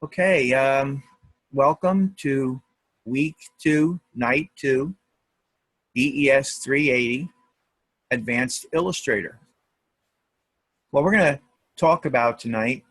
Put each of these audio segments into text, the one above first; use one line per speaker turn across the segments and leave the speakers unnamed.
Okay, welcome to week 2, night 2, DES 380, Advanced Illustrator. Well, we're going to talk about tonight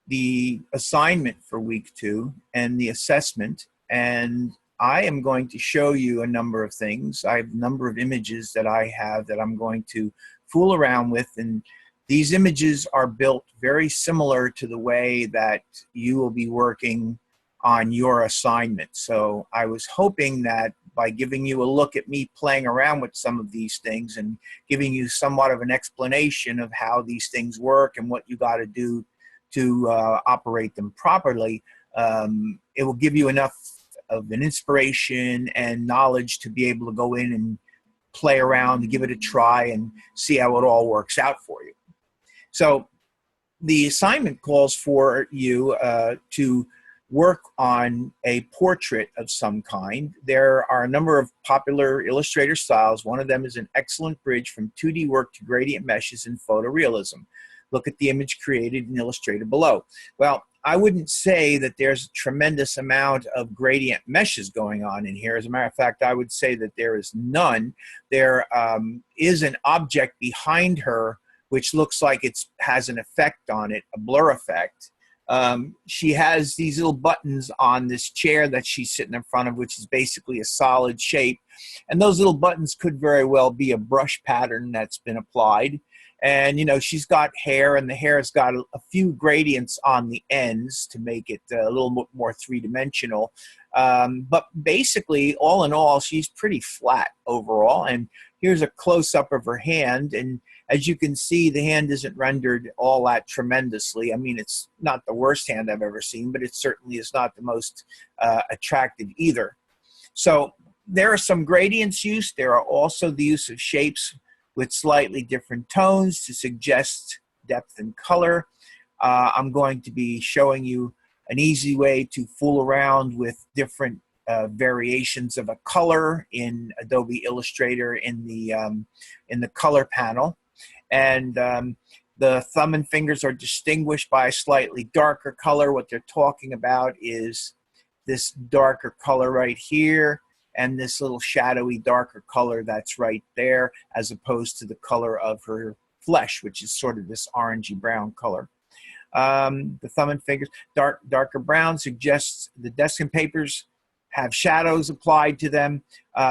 the assignment for week 2 and the assessment, and I am going to show you a number of things. I have a number of images that I have that I'm going to fool around with, and these images are built very similar to the way that you will be working on your assignment. So I was hoping that by giving you a look at me playing around with some of these things and giving you somewhat of an explanation of how these things work and what you got to do to operate them properly, it will give you enough of an inspiration and knowledge to be able to go in and play around, give it a try, and see how it all works out for you. So the assignment calls for you to work on a portrait of some kind. There are a number of popular Illustrator styles. One of them is an excellent bridge from 2D work to gradient meshes in photorealism. Look at the image created in Illustrator below. Well, I wouldn't say that there's a tremendous amount of gradient meshes going on in here. As a matter of fact, I would say that there is none. There is an object behind her which looks like it has an effect on it, a blur effect. She has these little buttons on this chair that she's sitting in front of, which is basically a solid shape. And those little buttons could very well be a brush pattern that's been applied. And, you know, she's got hair, and the hair's got a few gradients on the ends to make it a little more three-dimensional. But basically, all in all, she's pretty flat overall. And here's a close-up of her hand. And as you can see, the hand isn't rendered all that tremendously. I mean, it's not the worst hand I've ever seen, but it certainly is not the most attractive either. So there are some gradients used. There are also the use of shapes with slightly different tones to suggest depth and color. I'm going to be showing you an easy way to fool around with different variations of a color in Adobe Illustrator in the color panel. And the thumb and fingers are distinguished by a slightly darker color. What they're talking about is this darker color right here and this little shadowy darker color that's right there, as opposed to the color of her flesh, which is sort of this orangey brown color. The thumb and fingers, darker brown suggests the desk and papers have shadows applied to them.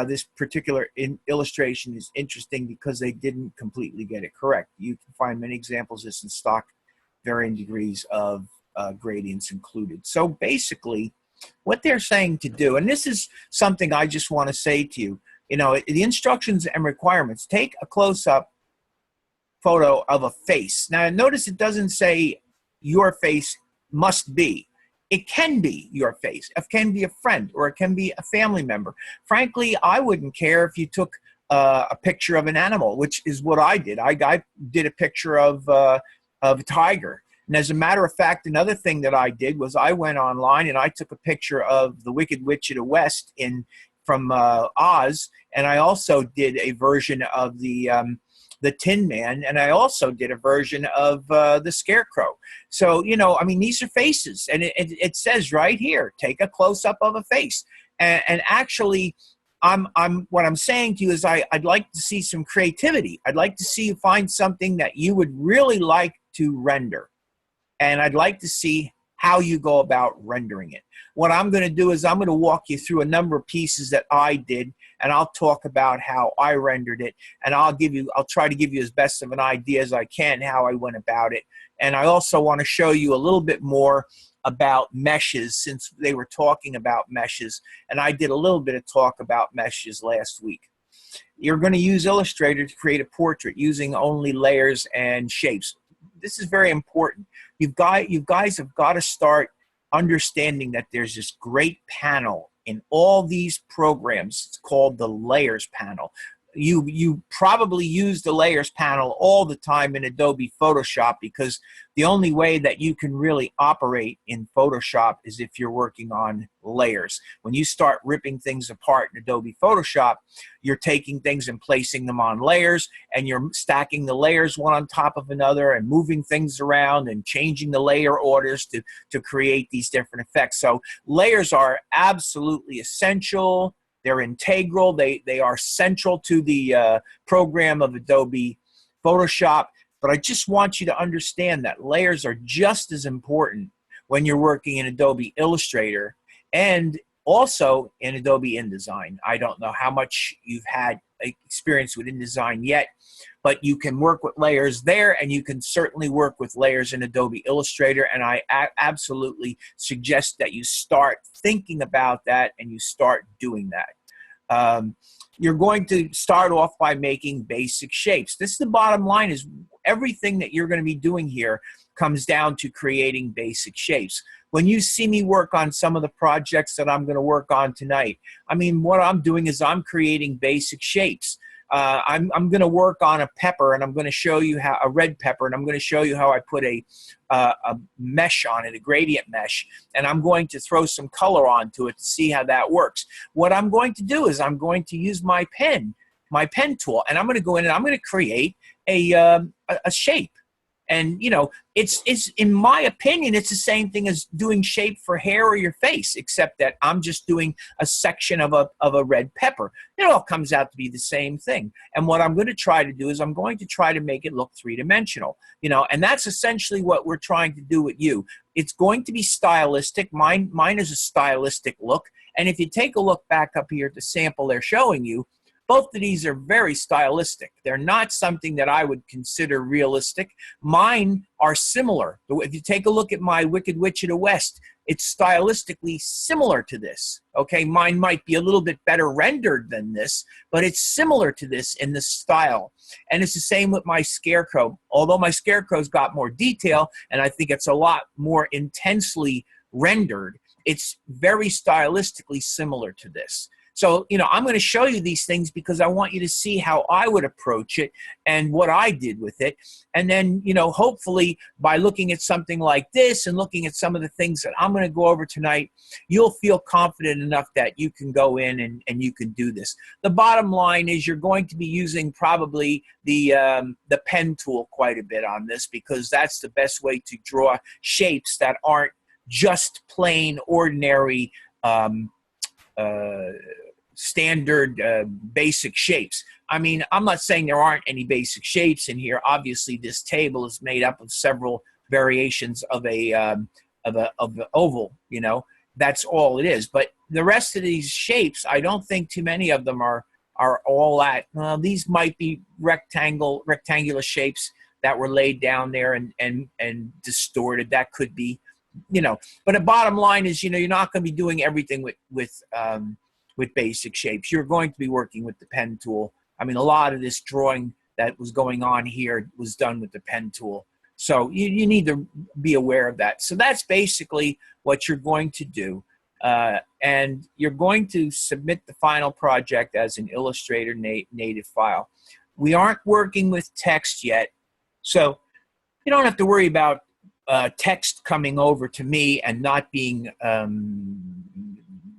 This particular illustration is interesting because they didn't completely get it correct. You can find many examples of this in stock, varying degrees of gradients included. So basically, what they're saying to do, and this is something I just want to say to you, you know, the instructions and requirements: take a close-up photo of a face. Now, notice it doesn't say your face must be. It can be your face. It can be a friend, or it can be a family member. Frankly, I wouldn't care if you took a picture of an animal, which is what I did. I did a picture of a tiger. And as a matter of fact, another thing that I did was I went online and I took a picture of the Wicked Witch of the West from Oz, and I also did a version of the Tin Man, and I also did a version of the Scarecrow. So, you know, I mean, these are faces, and it says right here, take a close-up of a face. And actually, what I'm saying to you is I'd like to see some creativity. I'd like to see you find something that you would really like to render. And I'd like to see how you go about rendering it. What I'm going to do is I'm going to walk you through a number of pieces that I did, and I'll talk about how I rendered it, and I'll try to give you as best of an idea as I can how I went about it. And I also want to show you a little bit more about meshes, since they were talking about meshes, and I did a little bit of talk about meshes last week. You're going to use Illustrator to create a portrait using only layers and shapes. This is very important. You guys have got to start understanding that there's this great panel in all these programs. It's called the Layers panel. you probably use the layers panel all the time in Adobe Photoshop, because the only way that you can really operate in Photoshop is if you're working on layers. When you start ripping things apart in Adobe Photoshop, you're taking things and placing them on layers, and you're stacking the layers one on top of another and moving things around and changing the layer orders to create these different effects. So layers are absolutely essential. They're integral. They are central to the program of Adobe Photoshop. But I just want you to understand that layers are just as important when you're working in Adobe Illustrator and also in Adobe InDesign. I don't know how much you've had experience with InDesign yet, but you can work with layers there, and you can certainly work with layers in Adobe Illustrator, and I absolutely suggest that you start thinking about that and you start doing that. You're going to start off by making basic shapes. This is the bottom line, is everything that you're going to be doing here comes down to creating basic shapes. When you see me work on some of the projects that I'm going to work on tonight, I mean, what I'm doing is I'm creating basic shapes. I'm going to work on a pepper, and I'm going to show you how, a red pepper, and I'm going to show you how I put a mesh on it, a gradient mesh, and I'm going to throw some color onto it to see how that works. What I'm going to do is I'm going to use my pen tool, and I'm going to go in and I'm going to create a shape. And, you know, it's in my opinion, it's the same thing as doing shape for hair or your face, except that I'm just doing a section of a red pepper. It all comes out to be the same thing. And what I'm going to try to do is I'm going to try to make it look three-dimensional, you know, and that's essentially what we're trying to do with you. It's going to be stylistic. Mine is a stylistic look. And if you take a look back up here at the sample they're showing you, both of these are very stylistic. They're not something that I would consider realistic. Mine are similar. If you take a look at my Wicked Witch of the West, it's stylistically similar to this. Okay, mine might be a little bit better rendered than this, but it's similar to this in the style. And it's the same with my Scarecrow. Although my Scarecrow's got more detail, and I think it's a lot more intensely rendered, it's very stylistically similar to this. So, you know, I'm going to show you these things because I want you to see how I would approach it and what I did with it. And then, you know, hopefully by looking at something like this and looking at some of the things that I'm going to go over tonight, you'll feel confident enough that you can go in and you can do this. The bottom line is you're going to be using probably the pen tool quite a bit on this, because that's the best way to draw shapes that aren't just plain, ordinary, standard basic shapes. I mean, I'm not saying there aren't any basic shapes in here. Obviously, this table is made up of several variations of the oval. You know, that's all it is. But the rest of these shapes, I don't think too many of them are all that. Well, these might be rectangular shapes that were laid down there and distorted. That could be, you know. But the bottom line is, you know, you're not going to be doing everything with basic shapes. You're going to be working with the pen tool. I mean, a lot of this drawing that was going on here was done with the pen tool. So you need to be aware of that. So that's basically what you're going to do. And you're going to submit the final project as an Illustrator native file. We aren't working with text yet, so you don't have to worry about text coming over to me and not being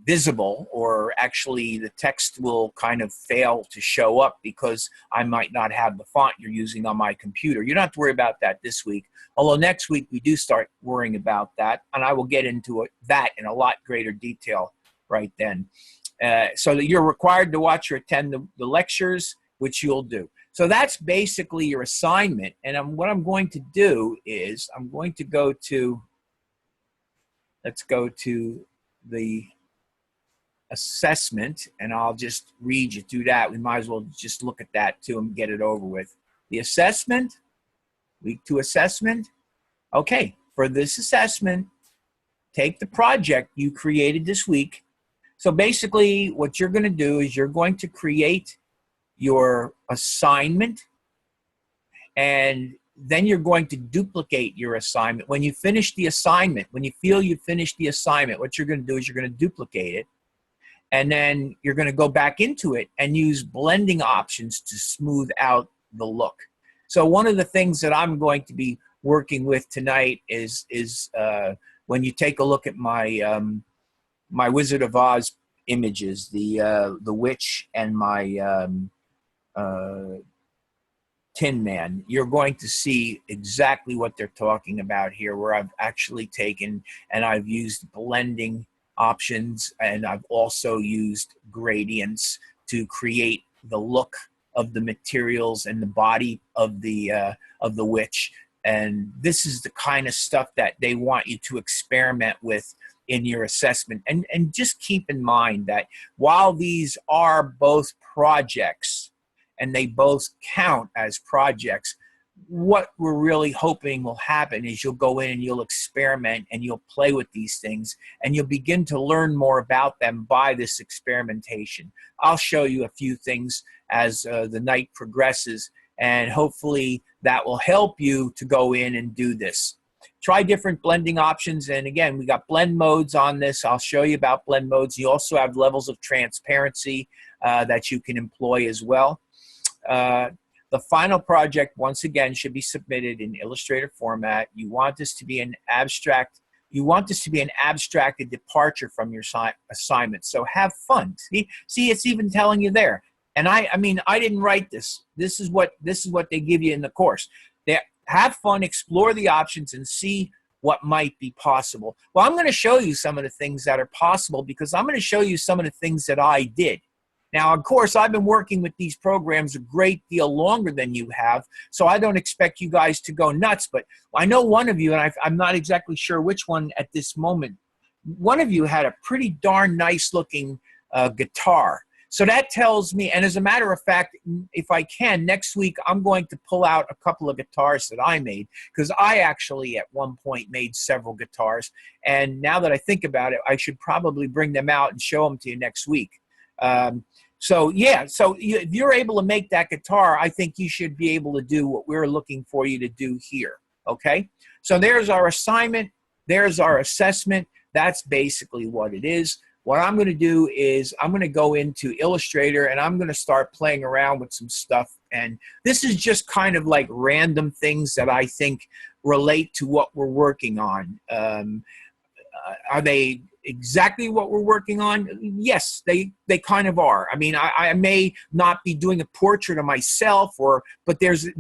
visible, or actually the text will kind of fail to show up because I might not have the font you're using on my computer. You don't have to worry about that this week, although next week we do start worrying about that, and I will get into that in a lot greater detail right then. So that you're required to watch or attend the lectures, which you'll do. So that's basically your assignment. And what I'm going to do is I'm going to go to, let's go to the assessment, and I'll just read you through that. We might as well just look at that too and get it over with. The assessment, week 2 assessment. Okay, for this assessment, take the project you created this week. So basically what you're going to do is you're going to create your assignment, and then you're going to duplicate your assignment. When you finish the assignment, when you feel you finished the assignment, what you're going to do is you're going to duplicate it. And then you're going to go back into it and use blending options to smooth out the look. So one of the things that I'm going to be working with tonight is when you take a look at my my Wizard of Oz images, the witch and my Tin Man, you're going to see exactly what they're talking about here, where I've actually taken and I've used blending options, and I've also used gradients to create the look of the materials and the body of the witch. And this is the kind of stuff that they want you to experiment with in your assessment. And just keep in mind that while these are both projects and they both count as projects, what we're really hoping will happen is you'll go in and you'll experiment and you'll play with these things and you'll begin to learn more about them by this experimentation. I'll show you a few things as the night progresses, and hopefully that will help you to go in and do this. Try different blending options, and again, we got blend modes on this. I'll show you about blend modes. You also have levels of transparency that you can employ as well. The final project, once again, should be submitted in Illustrator format. You want this to be an abstract. You want this to be an abstracted departure from your assignment. So have fun. See, it's even telling you there. And I mean, I didn't write this. This is what they give you in the course. They have fun, explore the options, and see what might be possible. Well, I'm going to show you some of the things that are possible because I'm going to show you some of the things that I did. Now, of course, I've been working with these programs a great deal longer than you have, so I don't expect you guys to go nuts, but I know one of you, and I'm not exactly sure which one at this moment, one of you had a pretty darn nice looking guitar. So that tells me, and as a matter of fact, if I can, next week I'm going to pull out a couple of guitars that I made, because I actually at one point made several guitars, and now that I think about it, I should probably bring them out and show them to you next week. So yeah, so if you're able to make that guitar, I think you should be able to do what we're looking for you to do here, okay? So there's our assignment, there's our assessment, that's basically what it is. What I'm going to do is I'm going to go into Illustrator and I'm going to start playing around with some stuff, and this is just kind of like random things that I think relate to what we're working on. Are they exactly what we're working on? Yes, they kind of are. I mean, I may not be doing a portrait of myself, but there is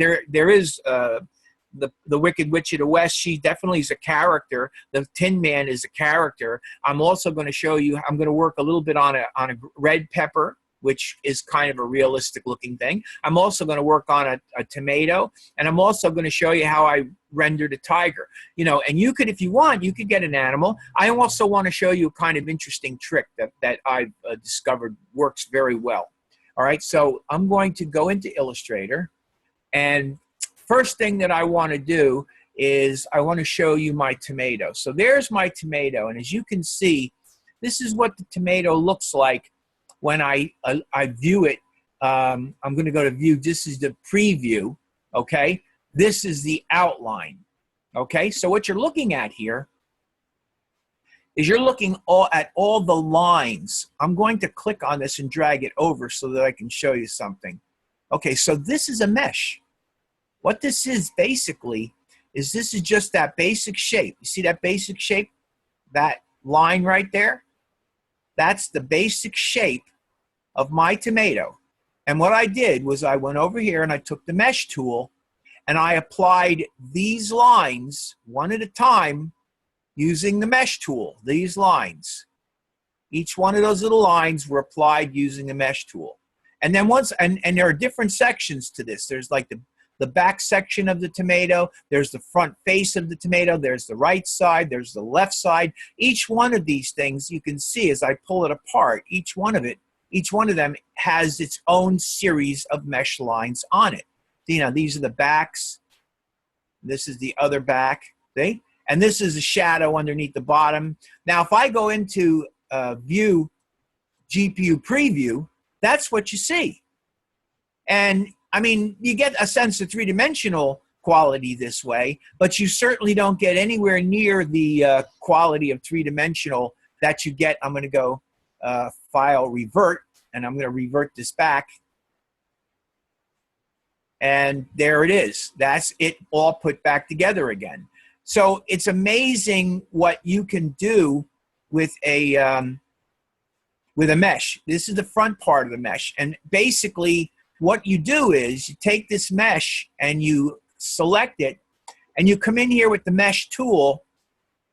the Wicked Witch of the West. She definitely is a character. The Tin Man is a character. I'm also going to show you, I'm going to work a little bit on a red pepper, which is kind of a realistic looking thing. I'm also going to work on a tomato, and I'm also going to show you how I rendered a tiger. You know, and you could, if you want, you could get an animal. I also want to show you a kind of interesting trick that I've discovered works very well. All right, so I'm going to go into Illustrator, and first thing that I want to do is I want to show you my tomato. So there's my tomato, and as you can see, this is what the tomato looks like when I view it. I'm going to go to view. This is the preview, okay? This is the outline, okay? So what you're looking at here is you're looking at all the lines. I'm going to click on this and drag it over so that I can show you something. Okay, so this is a mesh. What this is basically is this is just that basic shape. You see that basic shape? That line right there? That's the basic shape of my tomato. And what I did was I went over here and I took the mesh tool and I applied these lines one at a time using the mesh tool, these lines. Each one of those little lines were applied using the mesh tool. And then once, and there are different sections to this. There's like the back section of the tomato, there's the front face of the tomato, there's the right side, there's the left side. Each one of these things you can see as I pull it apart, each one of them has its own series of mesh lines on it. You know, these are the backs, this is the other back, see? And this is a shadow underneath the bottom. Now, if I go into View, GPU Preview, that's what you see. And I mean, you get a sense of three-dimensional quality this way, but you certainly don't get anywhere near the quality of three-dimensional that you get. I'm going to go file revert, and I'm going to revert this back. And there it is. That's it all put back together again. So it's amazing what you can do with a mesh. This is the front part of the mesh. And basically what you do is you take this mesh and you select it, and you come in here with the mesh tool,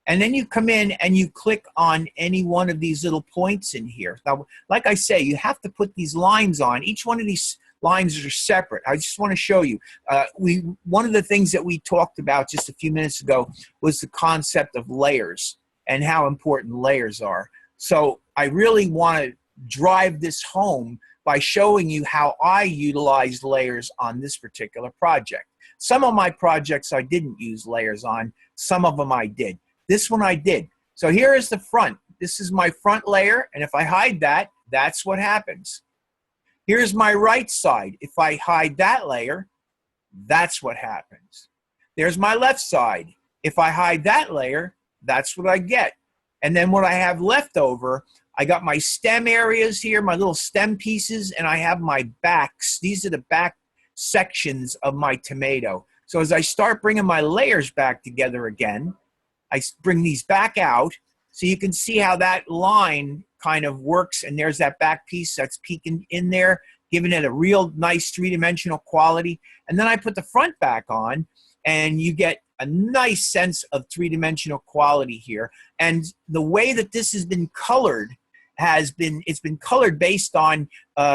and then you come in and you click on any one of these little points in here. Now, like I say, you have to put these lines on. Each one of these lines are separate. I just want to show you. One of the things that we talked about just a few minutes ago was the concept of layers and how important layers are. So I really want to drive this home by showing you how I utilize layers on this particular project. Some of my projects I didn't use layers on. Some of them I did. This one I did. So here is the front. This is my front layer, and if I hide that, that's what happens. Here's my right side. If I hide that layer, that's what happens. There's my left side. If I hide that layer, that's what I get. And then what I have left over, I got my stem areas here, my little stem pieces, and I have my backs. These are the back sections of my tomato. So as I start bringing my layers back together again, I bring these back out so you can see how that line kind of works, and there's that back piece that's peeking in there, giving it a real nice three-dimensional quality. And then I put the front back on, and you get a nice sense of three-dimensional quality here. And the way that this has been colored it's been colored based on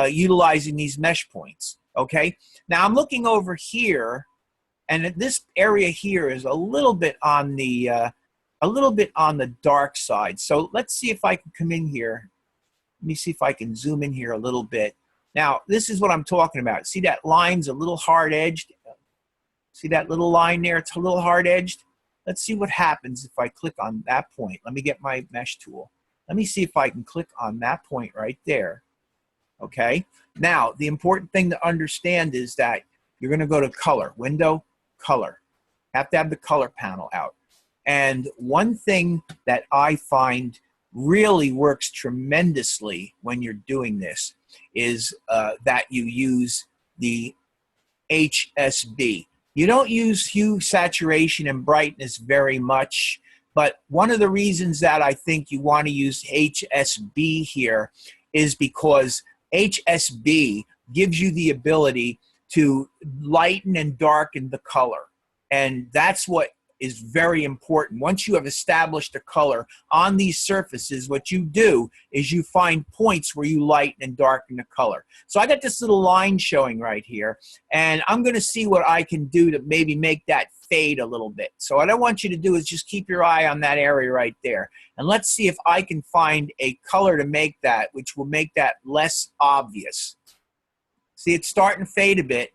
utilizing these mesh points. Okay, now I'm looking over here, and this area here is a little bit on the dark side. So let's see if I can come in here. Let me see if I can zoom in here a little bit. Now, this is what I'm talking about. See that line's a little hard-edged? See that little line there? It's a little hard-edged. Let's see what happens if I click on that point. Let me get my mesh tool. Let me see if I can click on that point right there. Okay? Now, the important thing to understand is that you're going to go to Color, Window, Color. Have to have the color panel out. And one thing that I find really works tremendously when you're doing this is that you use the HSB. You don't use hue, saturation, and brightness very much, but one of the reasons that I think you want to use HSB here is because HSB gives you the ability to lighten and darken the color. And that's what is very important. Once you have established a color on these surfaces, what you do is you find points where you lighten and darken the color. So I got this little line showing right here, and I'm going to see what I can do to maybe make that fade a little bit. So what I want you to do is just keep your eye on that area right there, and let's see if I can find a color to make that, which will make that less obvious. See, it's starting to fade a bit.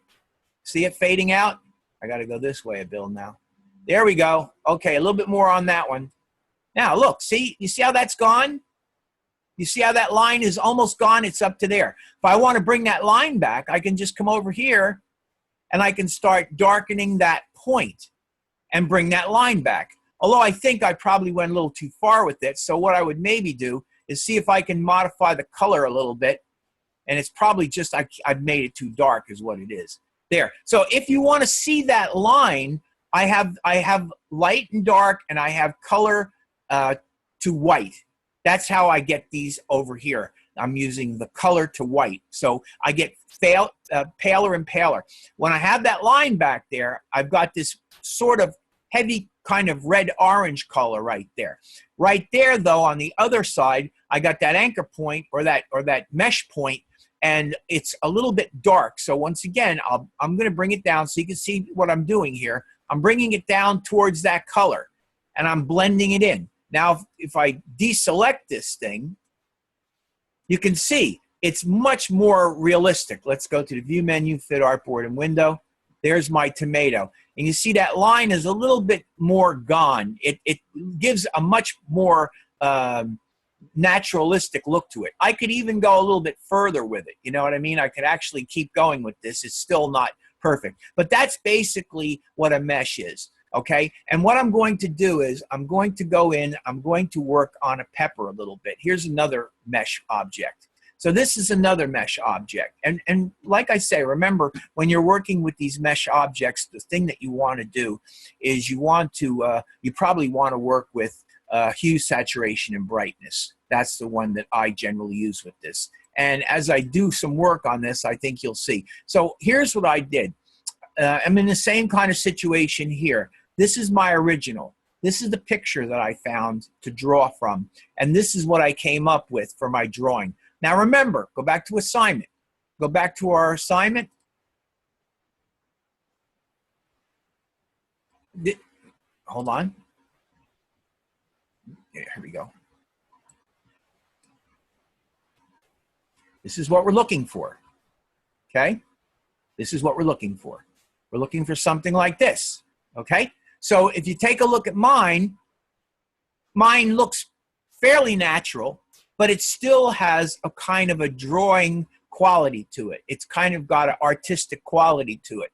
See it fading out? I got to go this way, Bill, now. There we go. Okay, a little bit more on that one. Now, look, see? You see how that's gone? You see how that line is almost gone? It's up to there. If I want to bring that line back, I can just come over here, and I can start darkening that point and bring that line back. Although I think I probably went a little too far with it, so what I would maybe do is see if I can modify the color a little bit, and it's probably just I've made it too dark is what it is. There. So if you want to see that line, I have light and dark, and I have color to white. That's how I get these over here. I'm using the color to white. So I get paler and paler. When I have that line back there, I've got this sort of heavy kind of red-orange color right there. Right there, though, on the other side, I got that anchor point or that mesh point, and it's a little bit dark. So once again, I'm going to bring it down so you can see what I'm doing here. I'm bringing it down towards that color, and I'm blending it in. Now, if I deselect this thing, you can see it's much more realistic. Let's go to the View menu, Fit Artboard and Window. There's my tomato. And you see that line is a little bit more gone. It gives a much more naturalistic look to it. I could even go a little bit further with it. You know what I mean? I could actually keep going with this. It's still not perfect. But that's basically what a mesh is. Okay, and what I'm going to do is I'm going to go in, I'm going to work on a pepper a little bit. Here's another mesh object. So this is another mesh object. And like I say, remember, when you're working with these mesh objects, the thing that you want to do is you probably want to work with hue, saturation, and brightness. That's the one that I generally use with this. And as I do some work on this, I think you'll see. So here's what I did. I'm in the same kind of situation here. This is my original. This is the picture that I found to draw from. And this is what I came up with for my drawing. Now remember, go back to assignment. Go back to our assignment. Hold on. Here we go. This is what we're looking for. Okay? This is what we're looking for. We're looking for something like this. Okay? So if you take a look at mine, mine looks fairly natural, but it still has a kind of a drawing quality to it. It's kind of got an artistic quality to it.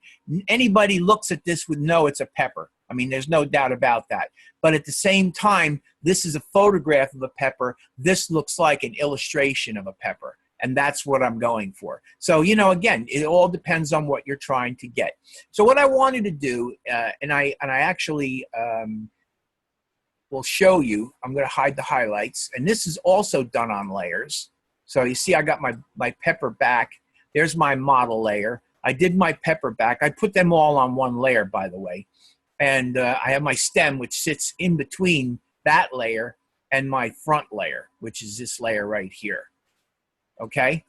Anybody looks at this would know it's a pepper. I mean, there's no doubt about that. But at the same time, this is a photograph of a pepper. This looks like an illustration of a pepper. And that's what I'm going for. So, you know, again, it all depends on what you're trying to get. So what I wanted to do, and I actually will show you, I'm going to hide the highlights. And this is also done on layers. So you see I got my pepper back. There's my model layer. I did my pepper back. I put them all on one layer, by the way. And I have my stem, which sits in between that layer and my front layer, which is this layer right here. Okay?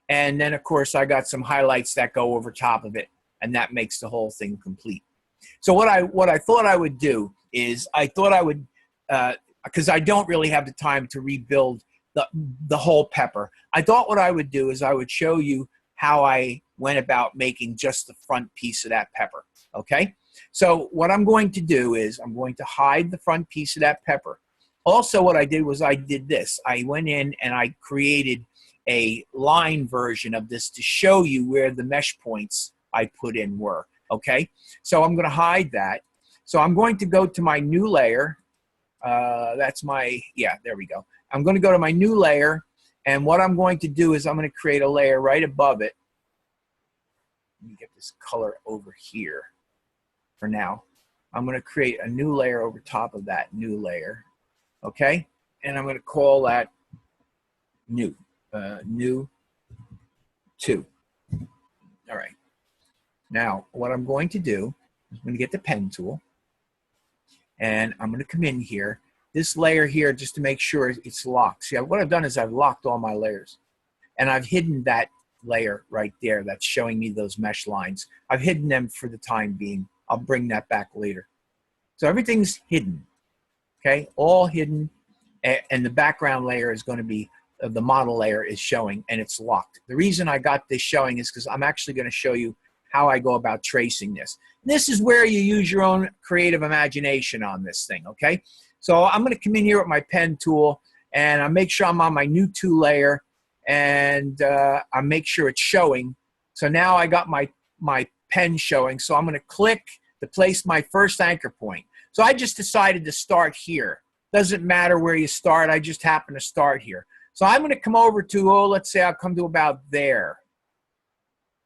And then, of course, I got some highlights that go over top of it, and that makes the whole thing complete. So what I thought I would do is I thought I would, because I don't really have the time to rebuild the whole pepper, I thought what I would do is I would show you how I went about making just the front piece of that pepper. Okay? So what I'm going to do is I'm going to hide the front piece of that pepper. Also, what I did was I did this. I went in and I created a line version of this to show you where the mesh points I put in were. Okay, so I'm going to hide that. So I'm going to go to my new layer. That's my, yeah, there we go. I'm going to go to my new layer, and what I'm going to do is I'm going to create a layer right above it. Let me get this color over here for now. I'm going to create a new layer over top of that new layer. Okay, and I'm going to call that new. New 2. All right. Now, what I'm going to do is I'm going to get the pen tool, and I'm going to come in here. This layer here, just to make sure it's locked. See, what I've done is I've locked all my layers, and I've hidden that layer right there that's showing me those mesh lines. I've hidden them for the time being. I'll bring that back later. So everything's hidden, okay? All hidden, and the background layer is going to be the model layer is showing, and it's locked. The reason I got this showing is because I'm actually going to show you how I go about tracing this. This is where you use your own creative imagination on this thing, okay? So I'm going to come in here with my pen tool, and I make sure I'm on my new 2 layer, and I make sure it's showing. So now I got my pen showing, so I'm going to click to place my first anchor point. So I just decided to start here. Doesn't matter where you start, I just happen to start here. So I'm going to come over to, oh, let's say I'll come to about there.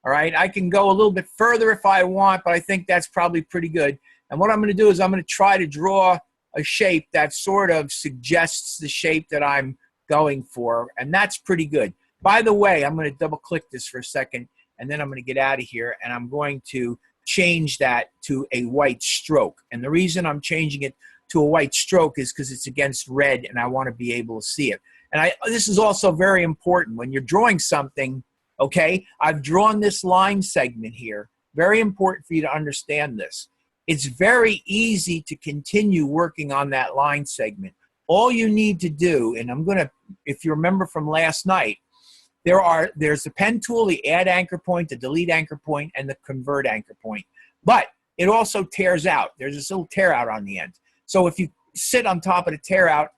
All right, I can go a little bit further if I want, but I think that's probably pretty good. And what I'm going to do is I'm going to try to draw a shape that sort of suggests the shape that I'm going for, and that's pretty good. By the way, I'm going to double click this for a second, and then I'm going to get out of here, and I'm going to change that to a white stroke. And the reason I'm changing it to a white stroke is because it's against red, and I want to be able to see it. And this is also very important when you're drawing something, okay? I've drawn this line segment here. Very important for you to understand this. It's very easy to continue working on that line segment. All you need to do, and I'm going to, if you remember from last night, there's the pen tool, the add anchor point, the delete anchor point, and the convert anchor point. But it also tears out. There's this little tear out on the end. So if you sit on top of the tear out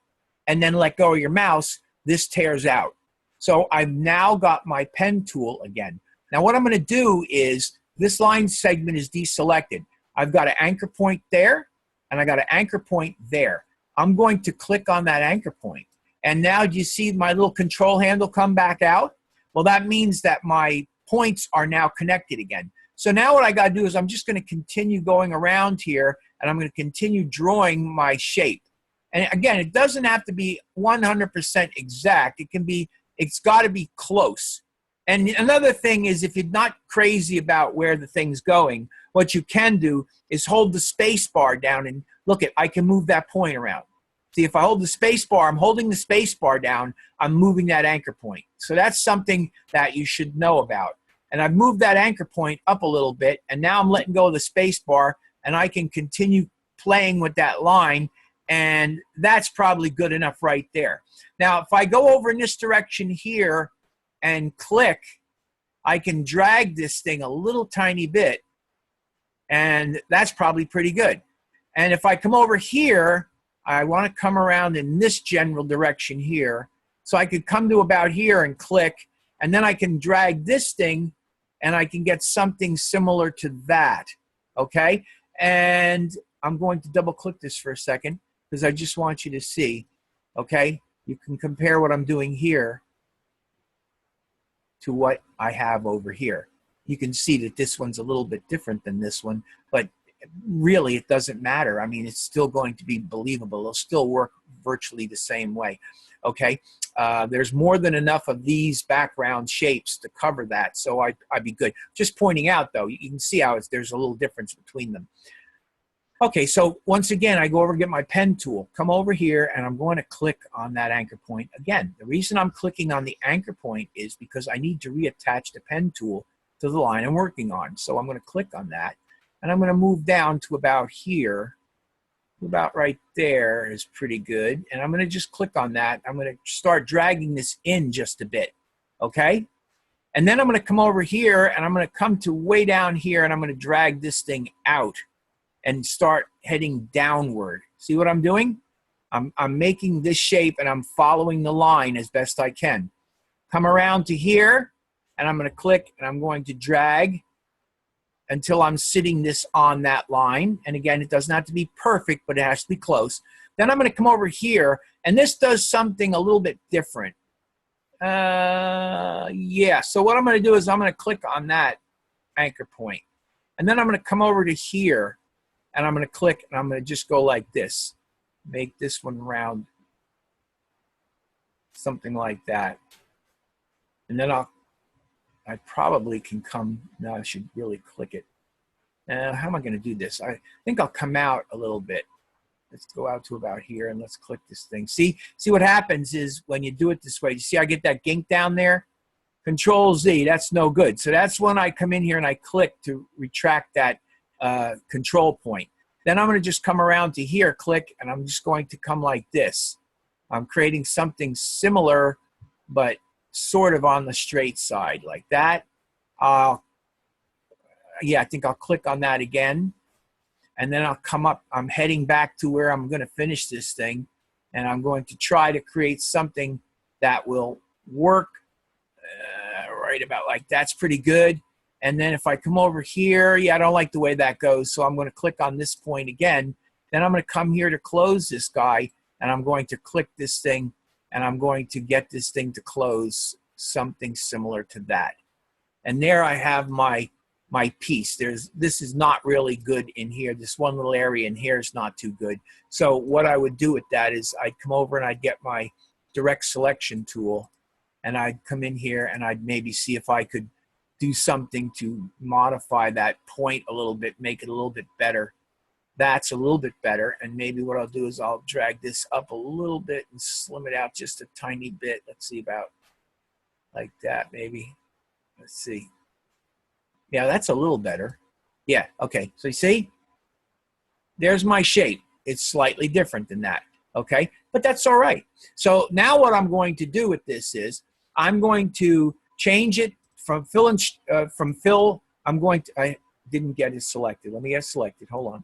and then let go of your mouse, this tears out. So I've now got my pen tool again. Now what I'm going to do is, this line segment is deselected. I've got an anchor point there, and I got an anchor point there. I'm going to click on that anchor point. And now do you see my little control handle come back out? Well, that means that my points are now connected again. So now what I got to do is I'm just going to continue going around here, and I'm going to continue drawing my shape. And again, it doesn't have to be 100% exact. It can be, it's got to be close. And another thing is, if you're not crazy about where the thing's going, what you can do is hold the space bar down and look at, I can move that point around. See, if I hold the space bar, I'm holding the space bar down, I'm moving that anchor point. So that's something that you should know about. And I've moved that anchor point up a little bit, and now I'm letting go of the space bar, and I can continue playing with that line, and that's probably good enough right there. Now, if I go over in this direction here and click, I can drag this thing a little tiny bit, and that's probably pretty good. And if I come over here, I want to come around in this general direction here. So I could come to about here and click, and then I can drag this thing, and I can get something similar to that, okay? And I'm going to double click this for a second because I just want you to see, okay? You can compare what I'm doing here to what I have over here. You can see that this one's a little bit different than this one, but really it doesn't matter. I mean, it's still going to be believable. It'll still work virtually the same way, okay? There's more than enough of these background shapes to cover that, so I'd be good. Just pointing out, though, you can see how there's a little difference between them. Okay, so once again, I go over and get my pen tool, come over here, and I'm going to click on that anchor point again. The reason I'm clicking on the anchor point is because I need to reattach the pen tool to the line I'm working on. So I'm going to click on that, and I'm going to move down to about here. About right there is pretty good. And I'm going to just click on that. I'm going to start dragging this in just a bit, okay? And then I'm going to come over here, and I'm going to come to way down here, and I'm going to drag this thing out and start heading downward. See what I'm doing? I'm making this shape, and I'm following the line as best I can. Come around to here, and I'm going to click, and I'm going to drag until I'm sitting this on that line. And again, it doesn't have to be perfect, but it has to be close. Then I'm going to come over here, and this does something a little bit different. Yeah, so what I'm going to do is I'm going to click on that anchor point. And then I'm going to come over to here, and I'm going to click, and I'm going to just go like this. Make this one round, something like that. And then I probably can come, no, I should really click it. How am I going to do this? I think I'll come out a little bit. Let's go out to about here, and let's click this thing. See what happens is when you do it this way, you see I get that gink down there? Control Z, that's no good. So that's when I come in here and I click to retract that control point. Then I'm going to just come around to here, click, and I'm just going to come like this. I'm creating something similar, but sort of on the straight side like that. Yeah, I think I'll click on that again, and then I'll come up. I'm heading back to where I'm going to finish this thing, and I'm going to try to create something that will work right about like that's pretty good. And then if I come over here, yeah, I don't like the way that goes, so I'm going to click on this point again. Then I'm going to come here to close this guy, and I'm going to click this thing, and I'm going to get this thing to close something similar to that. And there I have my piece. This is not really good in here. This one little area in here is not too good. So what I would do with that is I'd come over and I'd get my direct selection tool, and I'd come in here and I'd maybe see if I could do something to modify that point a little bit, make it a little bit better. That's a little bit better. And maybe what I'll do is I'll drag this up a little bit and slim it out just a tiny bit. Let's see, about like that maybe. Let's see. Yeah, that's a little better. Yeah, okay. So you see, there's my shape. It's slightly different than that, okay? But that's all right. So now what I'm going to do with this is I'm going to change it from fill I didn't get it selected. Let me get it selected. Hold on.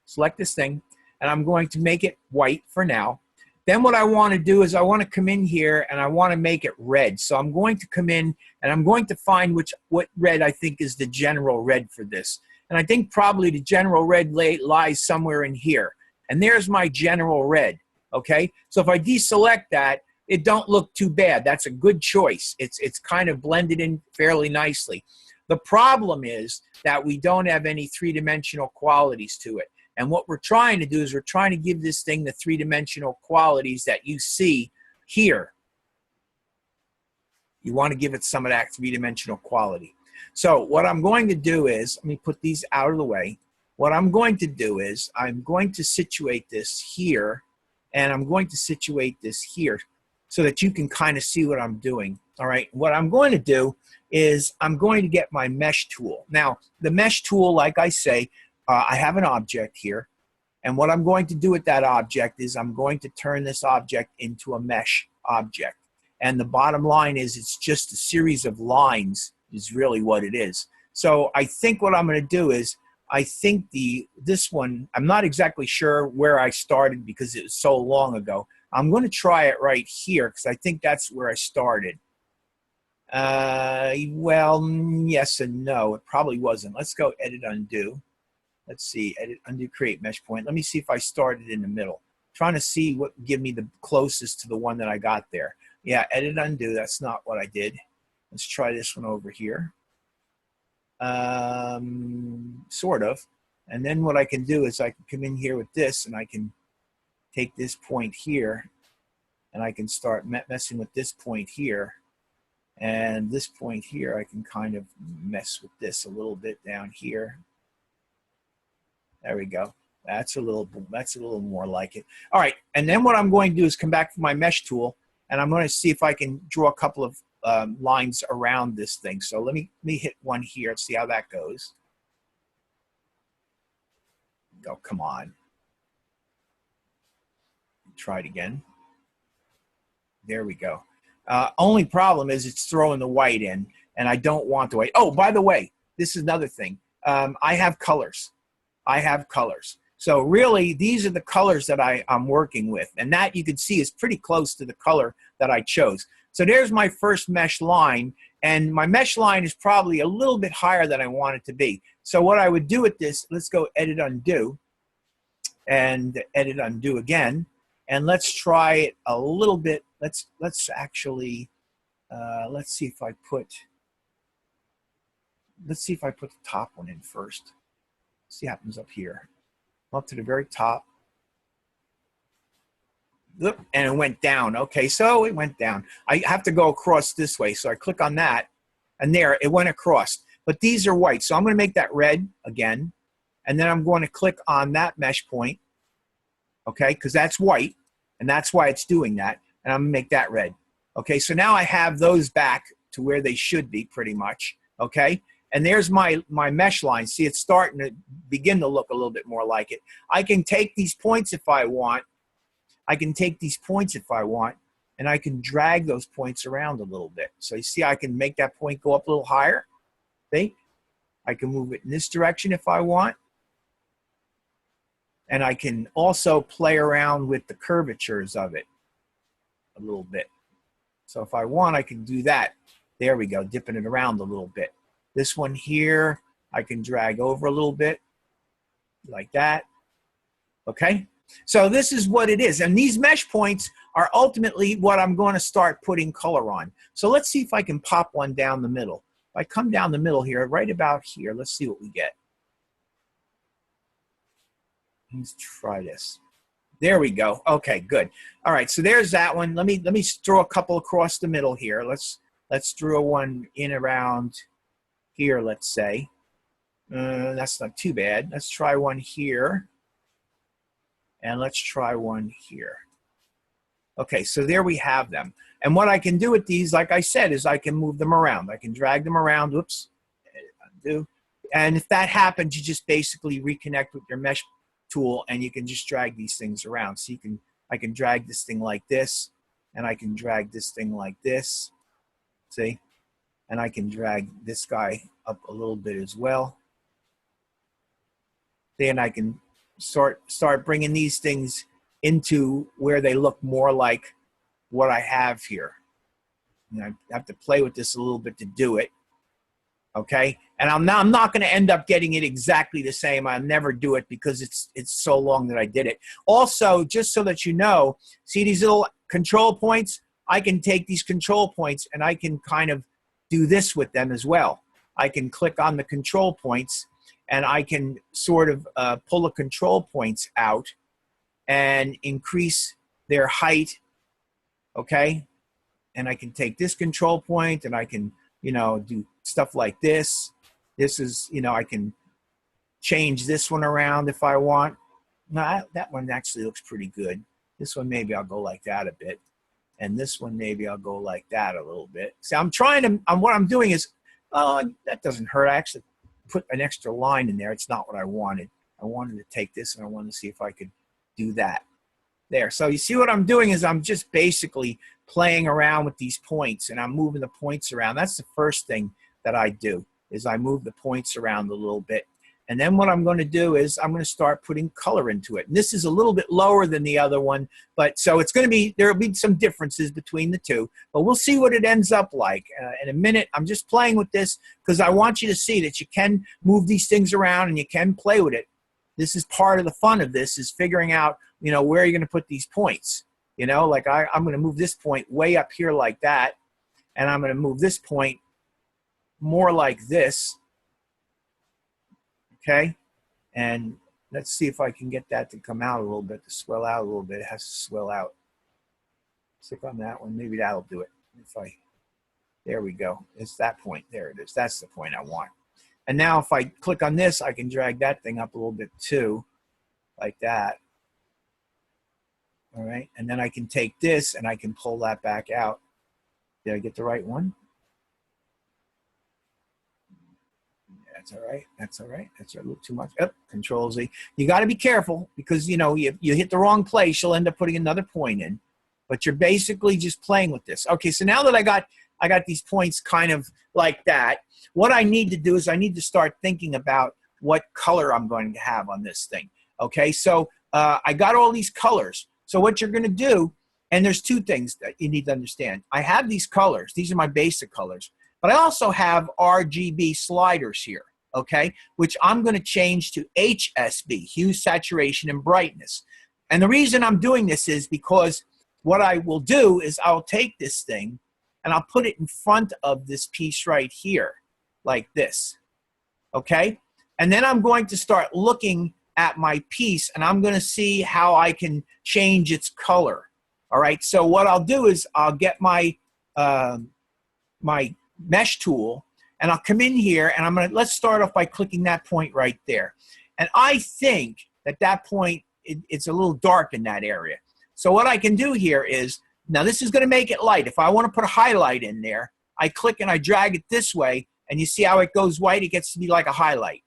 Select this thing, and I'm going to make it white for now. Then what I want to do is I want to come in here and I want to make it red. So I'm going to come in and I'm going to find what red I think is the general red for this. And I think probably the general red lies somewhere in here. And there's my general red, okay? So if I deselect that, it don't look too bad. That's a good choice. It's kind of blended in fairly nicely. The problem is that we don't have any three-dimensional qualities to it. And what we're trying to do is we're trying to give this thing the three-dimensional qualities that you see here. You want to give it some of that three-dimensional quality. So what I'm going to do is, let me put these out of the way. What I'm going to do is I'm going to situate this here, and I'm going to situate this here so that you can kind of see what I'm doing. All right, what I'm going to do is I'm going to get my mesh tool. Now, the mesh tool, like I say, I have an object here, and what I'm going to do with that object is I'm going to turn this object into a mesh object. And the bottom line is it's just a series of lines is really what it is. So I think what I'm going to do is I think this one, I'm not exactly sure where I started because it was so long ago. I'm going to try it right here because I think that's where I started. Well, yes and no. It probably wasn't. Let's go edit, undo. Let's see, edit, undo, create mesh point. Let me see if I started in the middle. Trying to see what would give me the closest to the one that I got there. Yeah, edit, undo. That's not what I did. Let's try this one over here. Sort of. And then what I can do is I can come in here with this and I can take this point here and I can start messing with this point here. And this point here, I can kind of mess with this a little bit down here. There we go. That's a little more like it. All right, and then what I'm going to do is come back to my mesh tool, and I'm going to see if I can draw a couple of lines around this thing. So let me hit one here and see how that goes. Oh, come on. Try it again. There we go. Only problem is it's throwing the white in, and I don't want the white. Oh, by the way, this is another thing. I have colors. I have colors. So really, these are the colors that I'm working with. And that you can see is pretty close to the color that I chose. So there's my first mesh line. And my mesh line is probably a little bit higher than I want it to be. So what I would do with this, let's go edit, undo. And edit, undo again. And let's try it a little bit. Let's actually, let's see if I put the top one in first. See what happens up here. Up to the very top. And it went down. Okay, so it went down. I have to go across this way. So I click on that, and there, it went across. But these are white, so I'm going to make that red again. And then I'm going to click on that mesh point, okay, because that's white, and that's why it's doing that. And I'm going to make that red. Okay, so now I have those back to where they should be pretty much, okay? And there's my mesh line. See, it's starting to begin to look a little bit more like it. I can take these points if I want. I can take these points if I want, and I can drag those points around a little bit. So you see, I can make that point go up a little higher. See? I can move it in this direction if I want. And I can also play around with the curvatures of it a little bit. So if I want, I can do that. There we go, dipping it around a little bit. This one here, I can drag over a little bit like that. Okay, so this is what it is. And these mesh points are ultimately what I'm going to start putting color on. So let's see if I can pop one down the middle. If I come down the middle here, right about here, let's see what we get. Let's try this. There we go. Okay, good. All right, so there's that one. Let me draw a couple across the middle here. Let's draw one in around here, let's say. That's not too bad. Let's try one here. And let's try one here. Okay, so there we have them. And what I can do with these, like I said, is I can move them around. I can drag them around. Whoops. Undo. And if that happens, you just basically reconnect with your mesh tool and you can just drag these things around. So I can drag this thing like this, and I can drag this thing like this. See? And I can drag this guy up a little bit as well. Then I can start bringing these things into where they look more like what I have here. And I have to play with this a little bit to do it. Okay, And I'm not going to end up getting it exactly the same. I'll never do it because it's so long that I did it. Also, just so that you know, see these little control points? I can take these control points and I can kind of do this with them as well. I can click on the control points and I can sort of pull the control points out and increase their height, okay? And I can take this control point and I can, you know, do stuff like this. This is, you know, I can change this one around if I want. No, that one actually looks pretty good. This one, maybe I'll go like that a bit. And this one, maybe I'll go like that a little bit. See, I'm trying to, what I'm doing is, that doesn't hurt. I actually put an extra line in there. It's not what I wanted. I wanted to take this and I wanted to see if I could do that. There. So you see what I'm doing is I'm just basically playing around with these points and I'm moving the points around. That's the first thing that I do is I move the points around a little bit. And then what I'm going to do is I'm going to start putting color into it. And this is a little bit lower than the other one, but so it's going to be, there will be some differences between the two, but we'll see what it ends up like. In a minute, I'm just playing with this because I want you to see that you can move these things around and you can play with it. This is part of the fun of this is figuring out, you know, where you're going to put these points. You know, like I'm going to move this point way up here like that, and I'm going to move this point more like this. Okay, and let's see if I can get that to come out a little bit, to swell out a little bit. It has to swell out. Click on that one. Maybe that'll do it. There we go. It's that point. There it is. That's the point I want. And now if I click on this, I can drag that thing up a little bit too, like that. All right, and then I can take this and I can pull that back out. Did I get the right one? That's all right. That's all right. That's a little too much. Oh, Control Z. You got to be careful because, you know, you hit the wrong place, you'll end up putting another point in. But you're basically just playing with this. Okay, so now that I got these points kind of like that, what I need to do is I need to start thinking about what color I'm going to have on this thing. Okay, so I got all these colors. So what you're going to do, and there's two things that you need to understand. I have these colors. These are my basic colors. But I also have RGB sliders here, okay, which I'm going to change to HSB, hue, saturation, and brightness. And the reason I'm doing this is because what I will do is I'll take this thing and I'll put it in front of this piece right here, like this, okay? And then I'm going to start looking at my piece and I'm going to see how I can change its color. All right, so what I'll do is I'll get my my mesh tool and I'll come in here and I'm going to, let's start off by clicking that point right there. And I think that that point, it's a little dark in that area. So what I can do here is, now this is going to make it light. If I want to put a highlight in there, I click and I drag it this way and you see how it goes white, it gets to be like a highlight.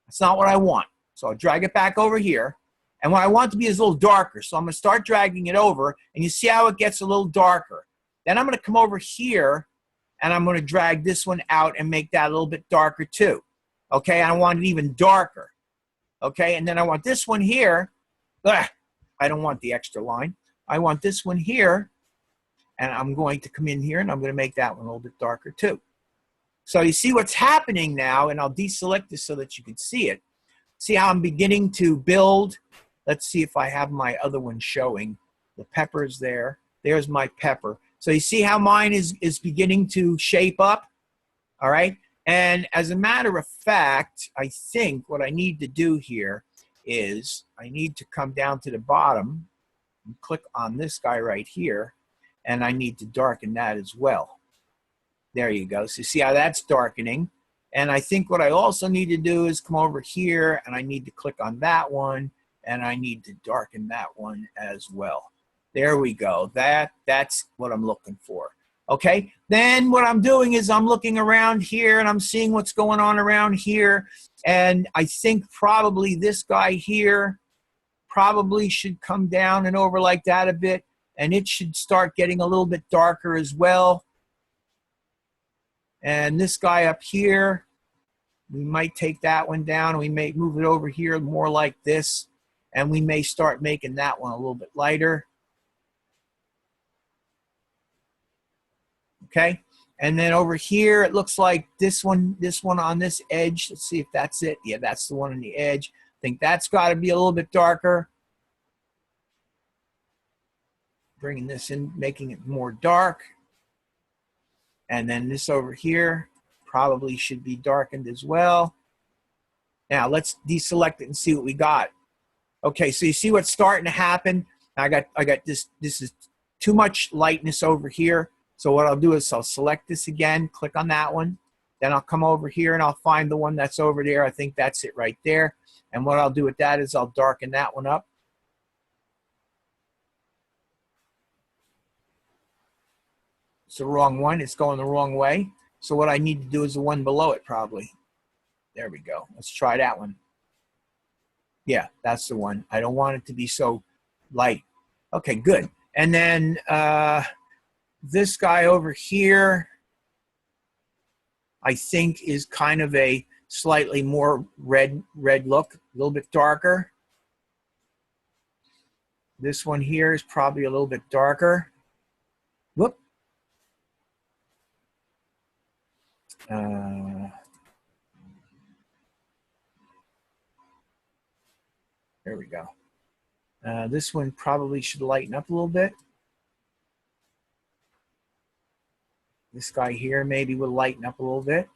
That's not what I want. So I'll drag it back over here. And what I want to be is a little darker. So I'm going to start dragging it over, and you see how it gets a little darker. Then I'm going to come over here, and I'm going to drag this one out and make that a little bit darker too. Okay, I want it even darker. Okay, and then I want this one here. I don't want the extra line. I want this one here, and I'm going to come in here, and I'm going to make that one a little bit darker too. So you see what's happening now, and I'll deselect this so that you can see it. See how I'm beginning to build? Let's see if I have my other one showing. The pepper's there. There's my pepper. So you see how mine is beginning to shape up? All right. And as a matter of fact, I think what I need to do here is I need to come down to the bottom and click on this guy right here. And I need to darken that as well. There you go. So you see how that's darkening? And I think what I also need to do is come over here and I need to click on that one and I need to darken that one as well. There we go. That's what I'm looking for. Okay. Then what I'm doing is I'm looking around here and I'm seeing what's going on around here. And I think probably this guy here probably should come down and over like that a bit. And it should start getting a little bit darker as well. And this guy up here, we might take that one down. We may move it over here more like this. And we may start making that one a little bit lighter. Okay. And then over here, it looks like this one on this edge. Let's see if that's it. Yeah, that's the one on the edge. I think that's got to be a little bit darker. Bringing this in, making it more dark. And then this over here probably should be darkened as well. Now let's deselect it and see what we got. Okay, so you see what's starting to happen. I got this is too much lightness over here. So what I'll do is I'll select this again, click on that one. Then I'll come over here and I'll find the one that's over there. I think that's it right there. And what I'll do with that is I'll darken that one up. It's the wrong one. It's going the wrong way. So what I need to do is the one below it probably. There we go. Let's try that one. Yeah, that's the one. I don't want it to be so light. Okay, good. And then this guy over here, I think is kind of a slightly more red look, a little bit darker. This one here is probably a little bit darker. Whoop. There we go. This one probably should lighten up a little bit. This guy here maybe will lighten up a little bit.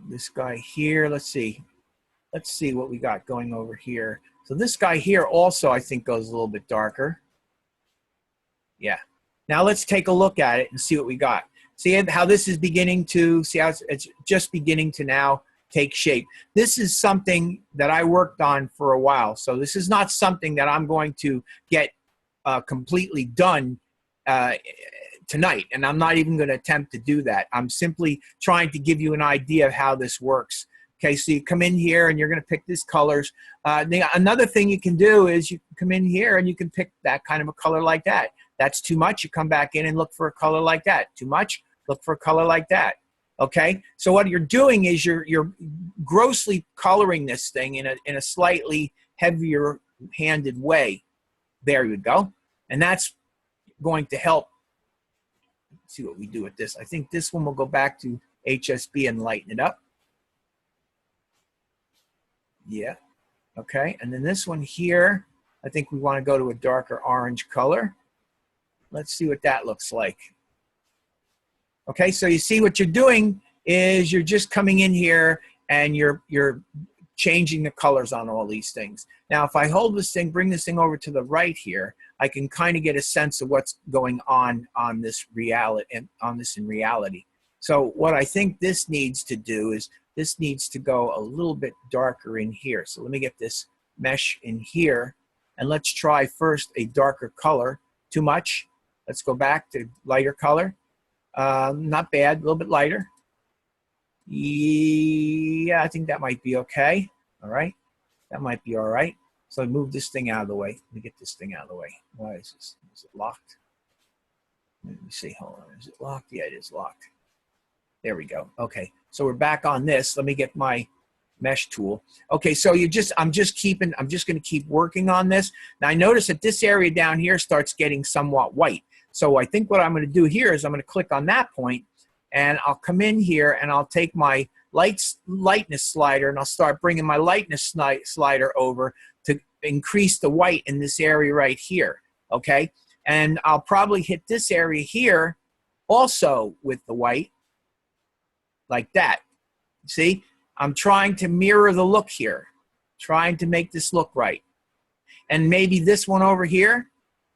This guy here, let's see. Let's see what we got going over here. So this guy here also I think goes a little bit darker. Yeah. Now let's take a look at it and see what we got. See how this is beginning to, see how it's just beginning to now take shape. This is something that I worked on for a while. So this is not something that I'm going to get completely done tonight. And I'm not even going to attempt to do that. I'm simply trying to give you an idea of how this works. Okay, so you come in here and you're going to pick these colors. Another thing you can do is you can come in here and you can pick that kind of a color like that. That's too much. You come back in and look for a color like that. Too much, look for a color like that. Okay, so what you're doing is you're grossly coloring this thing in a slightly heavier handed way. There you go. And that's going to help. Let's see what we do with this. I think this one will go back to HSB and lighten it up. Yeah, okay. And then this one here, I think we want to go to a darker orange color. Let's see what that looks like. Okay, so you see what you're doing is you're just coming in here and you're changing the colors on all these things. Now, if I hold this thing, bring this thing over to the right here, I can kind of get a sense of what's going on this reality and on this in reality. So what I think this needs to do is this needs to go a little bit darker in here. So let me get this mesh in here and let's try first a darker color. Too much. Let's go back to lighter color. Not bad, a little bit lighter. Yeah, I think that might be okay. All right, that might be all right. So I move this thing out of the way. Let me get this thing out of the way. Why is this? Is it locked? Let me see. Hold on. Is it locked? Yeah, it is locked. There we go. Okay, so we're back on this. Let me get my mesh tool. Okay, so I'm just going to keep working on this. Now I notice that this area down here starts getting somewhat white. So I think what I'm going to do here is I'm going to click on that point and I'll come in here and I'll take my lightness slider and I'll start bringing my lightness slider over to increase the white in this area right here. Okay, and I'll probably hit this area here also with the white like that. See, I'm trying to mirror the look here, trying to make this look right. And maybe this one over here,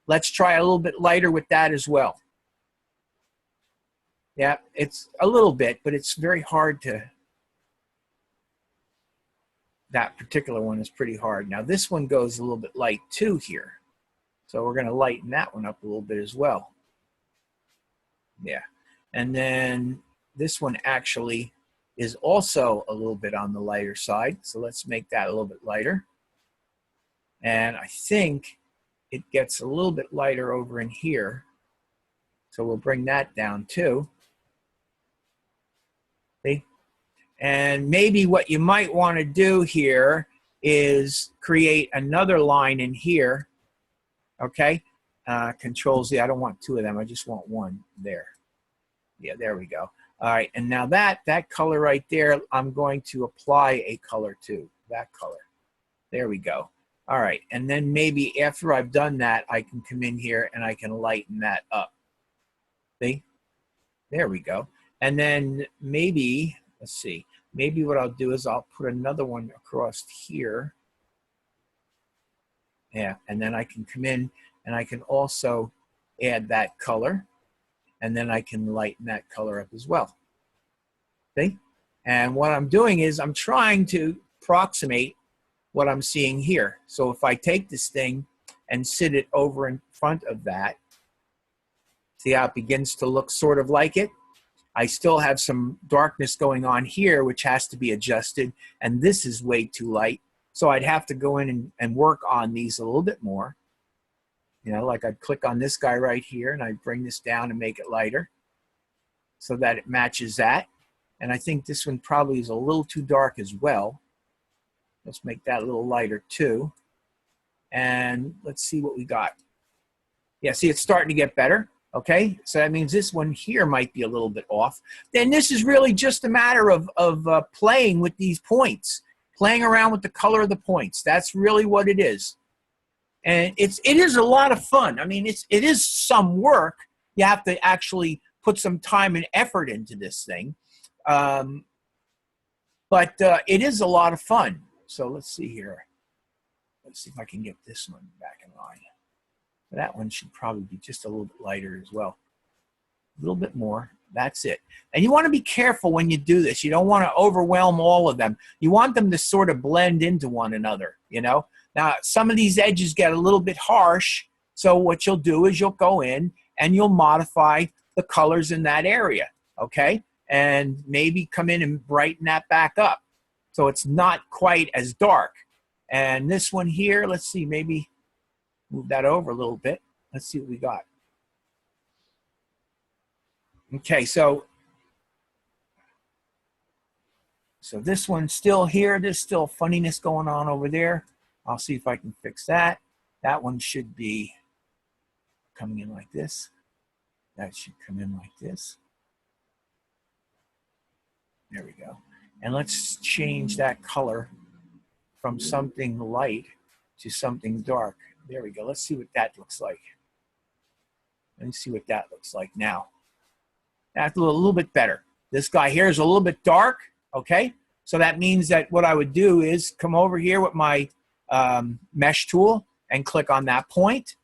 let's try a little bit lighter with that as well. Yeah, it's a little bit, but it's very hard to, that particular one is pretty hard. Now this one goes a little bit light too here. So we're going to lighten that one up a little bit as well. Yeah, and then this one actually is also a little bit on the lighter side. So let's make that a little bit lighter. And I think it gets a little bit lighter over in here. So we'll bring that down too. See? And maybe what you might want to do here is create another line in here. Okay? Control Z. I don't want two of them. I just want one there. Yeah, there we go. All right, and now that color right there, I'm going to apply a color to that color. There we go. All right, and then maybe after I've done that, I can come in here and I can lighten that up. See? There we go. And then maybe, let's see, maybe what I'll do is I'll put another one across here. Yeah, and then I can come in and I can also add that color, and then I can lighten that color up as well. See? And what I'm doing is I'm trying to approximate what I'm seeing here. So if I take this thing and sit it over in front of that, see how it begins to look sort of like it? I still have some darkness going on here, which has to be adjusted, and this is way too light. So I'd have to go in and work on these a little bit more. You know, like I'd click on this guy right here, and I'd bring this down and make it lighter so that it matches that. And I think this one probably is a little too dark as well. Let's make that a little lighter too. And let's see what we got. Yeah, see, it's starting to get better. Okay, so that means this one here might be a little bit off. Then this is really just a matter of playing with these points, playing around with the color of the points. That's really what it is. And it is a lot of fun. I mean, it is some work. You have to actually put some time and effort into this thing. But it is a lot of fun. So let's see here. Let's see if I can get this one back in line. That one should probably be just a little bit lighter as well. A little bit more. That's it. And you want to be careful when you do this. You don't want to overwhelm all of them. You want them to sort of blend into one another, you know. Now, some of these edges get a little bit harsh. So what you'll do is you'll go in and you'll modify the colors in that area, okay? And maybe come in and brighten that back up so it's not quite as dark. And this one here, let's see, maybe move that over a little bit. Let's see what we got. Okay, so this one's still here. There's still funniness going on over there. I'll see if I can fix that. That one should be coming in like this. That should come in like this. There we go. And let's change that color from something light to something dark. There we go. Let's see what that looks like. Let me see what that looks like now. That's a little bit better. This guy here is a little bit dark, okay? So that means that what I would do is come over here with my mesh tool and click on that point.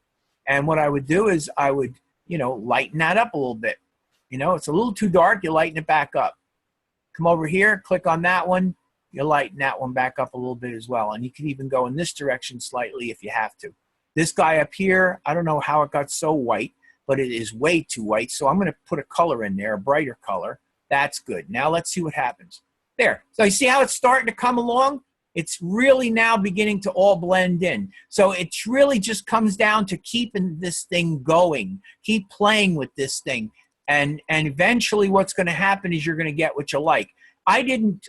And what I would do is I would, you know, lighten that up a little bit. You know, it's a little too dark, you lighten it back up. Come over here, click on that one, you lighten that one back up a little bit as well. And you can even go in this direction slightly if you have to. This guy up here, I don't know how it got so white, but it is way too white. So I'm going to put a color in there, a brighter color. That's good. Now let's see what happens. There. So you see how it's starting to come along? It's really now beginning to all blend in. So it really just comes down to keeping this thing going. Keep playing with this thing. And eventually what's going to happen is you're going to get what you like. I didn't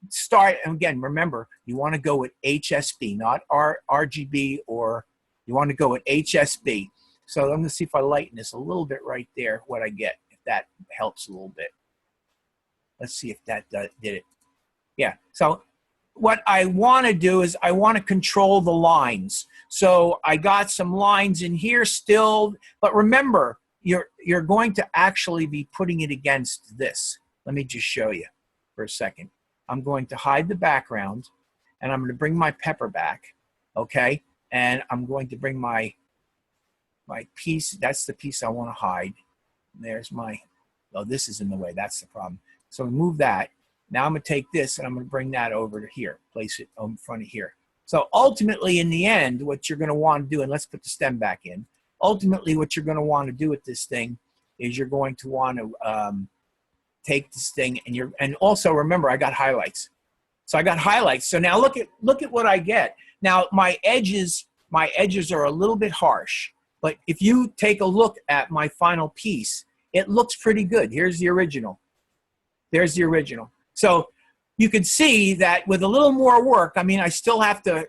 start, and again, remember, you want to go with HSB, not RGB, or you want to go with HSB. So I'm going to see if I lighten this a little bit right there, what I get, if that helps a little bit. Let's see if that did it. Yeah, so what I want to do is I want to control the lines. So I got some lines in here still, but remember, you're going to actually be putting it against this. Let me just show you for a second. I'm going to hide the background, and I'm going to bring my pepper back, okay? And I'm going to bring my piece. That's the piece I want to hide. There's my, oh, this is in the way. That's the problem. So move that. Now I'm going to take this, and I'm going to bring that over to here, place it in front of here. So ultimately, in the end, what you're going to want to do, and let's put the stem back in. Ultimately, what you're going to want to do with this thing is you're going to want to take this thing, and also remember, I got highlights. So I got highlights. So now look at what I get. Now my edges are a little bit harsh, but if you take a look at my final piece, it looks pretty good. Here's the original. There's the original. So you can see that with a little more work, I mean, I still have to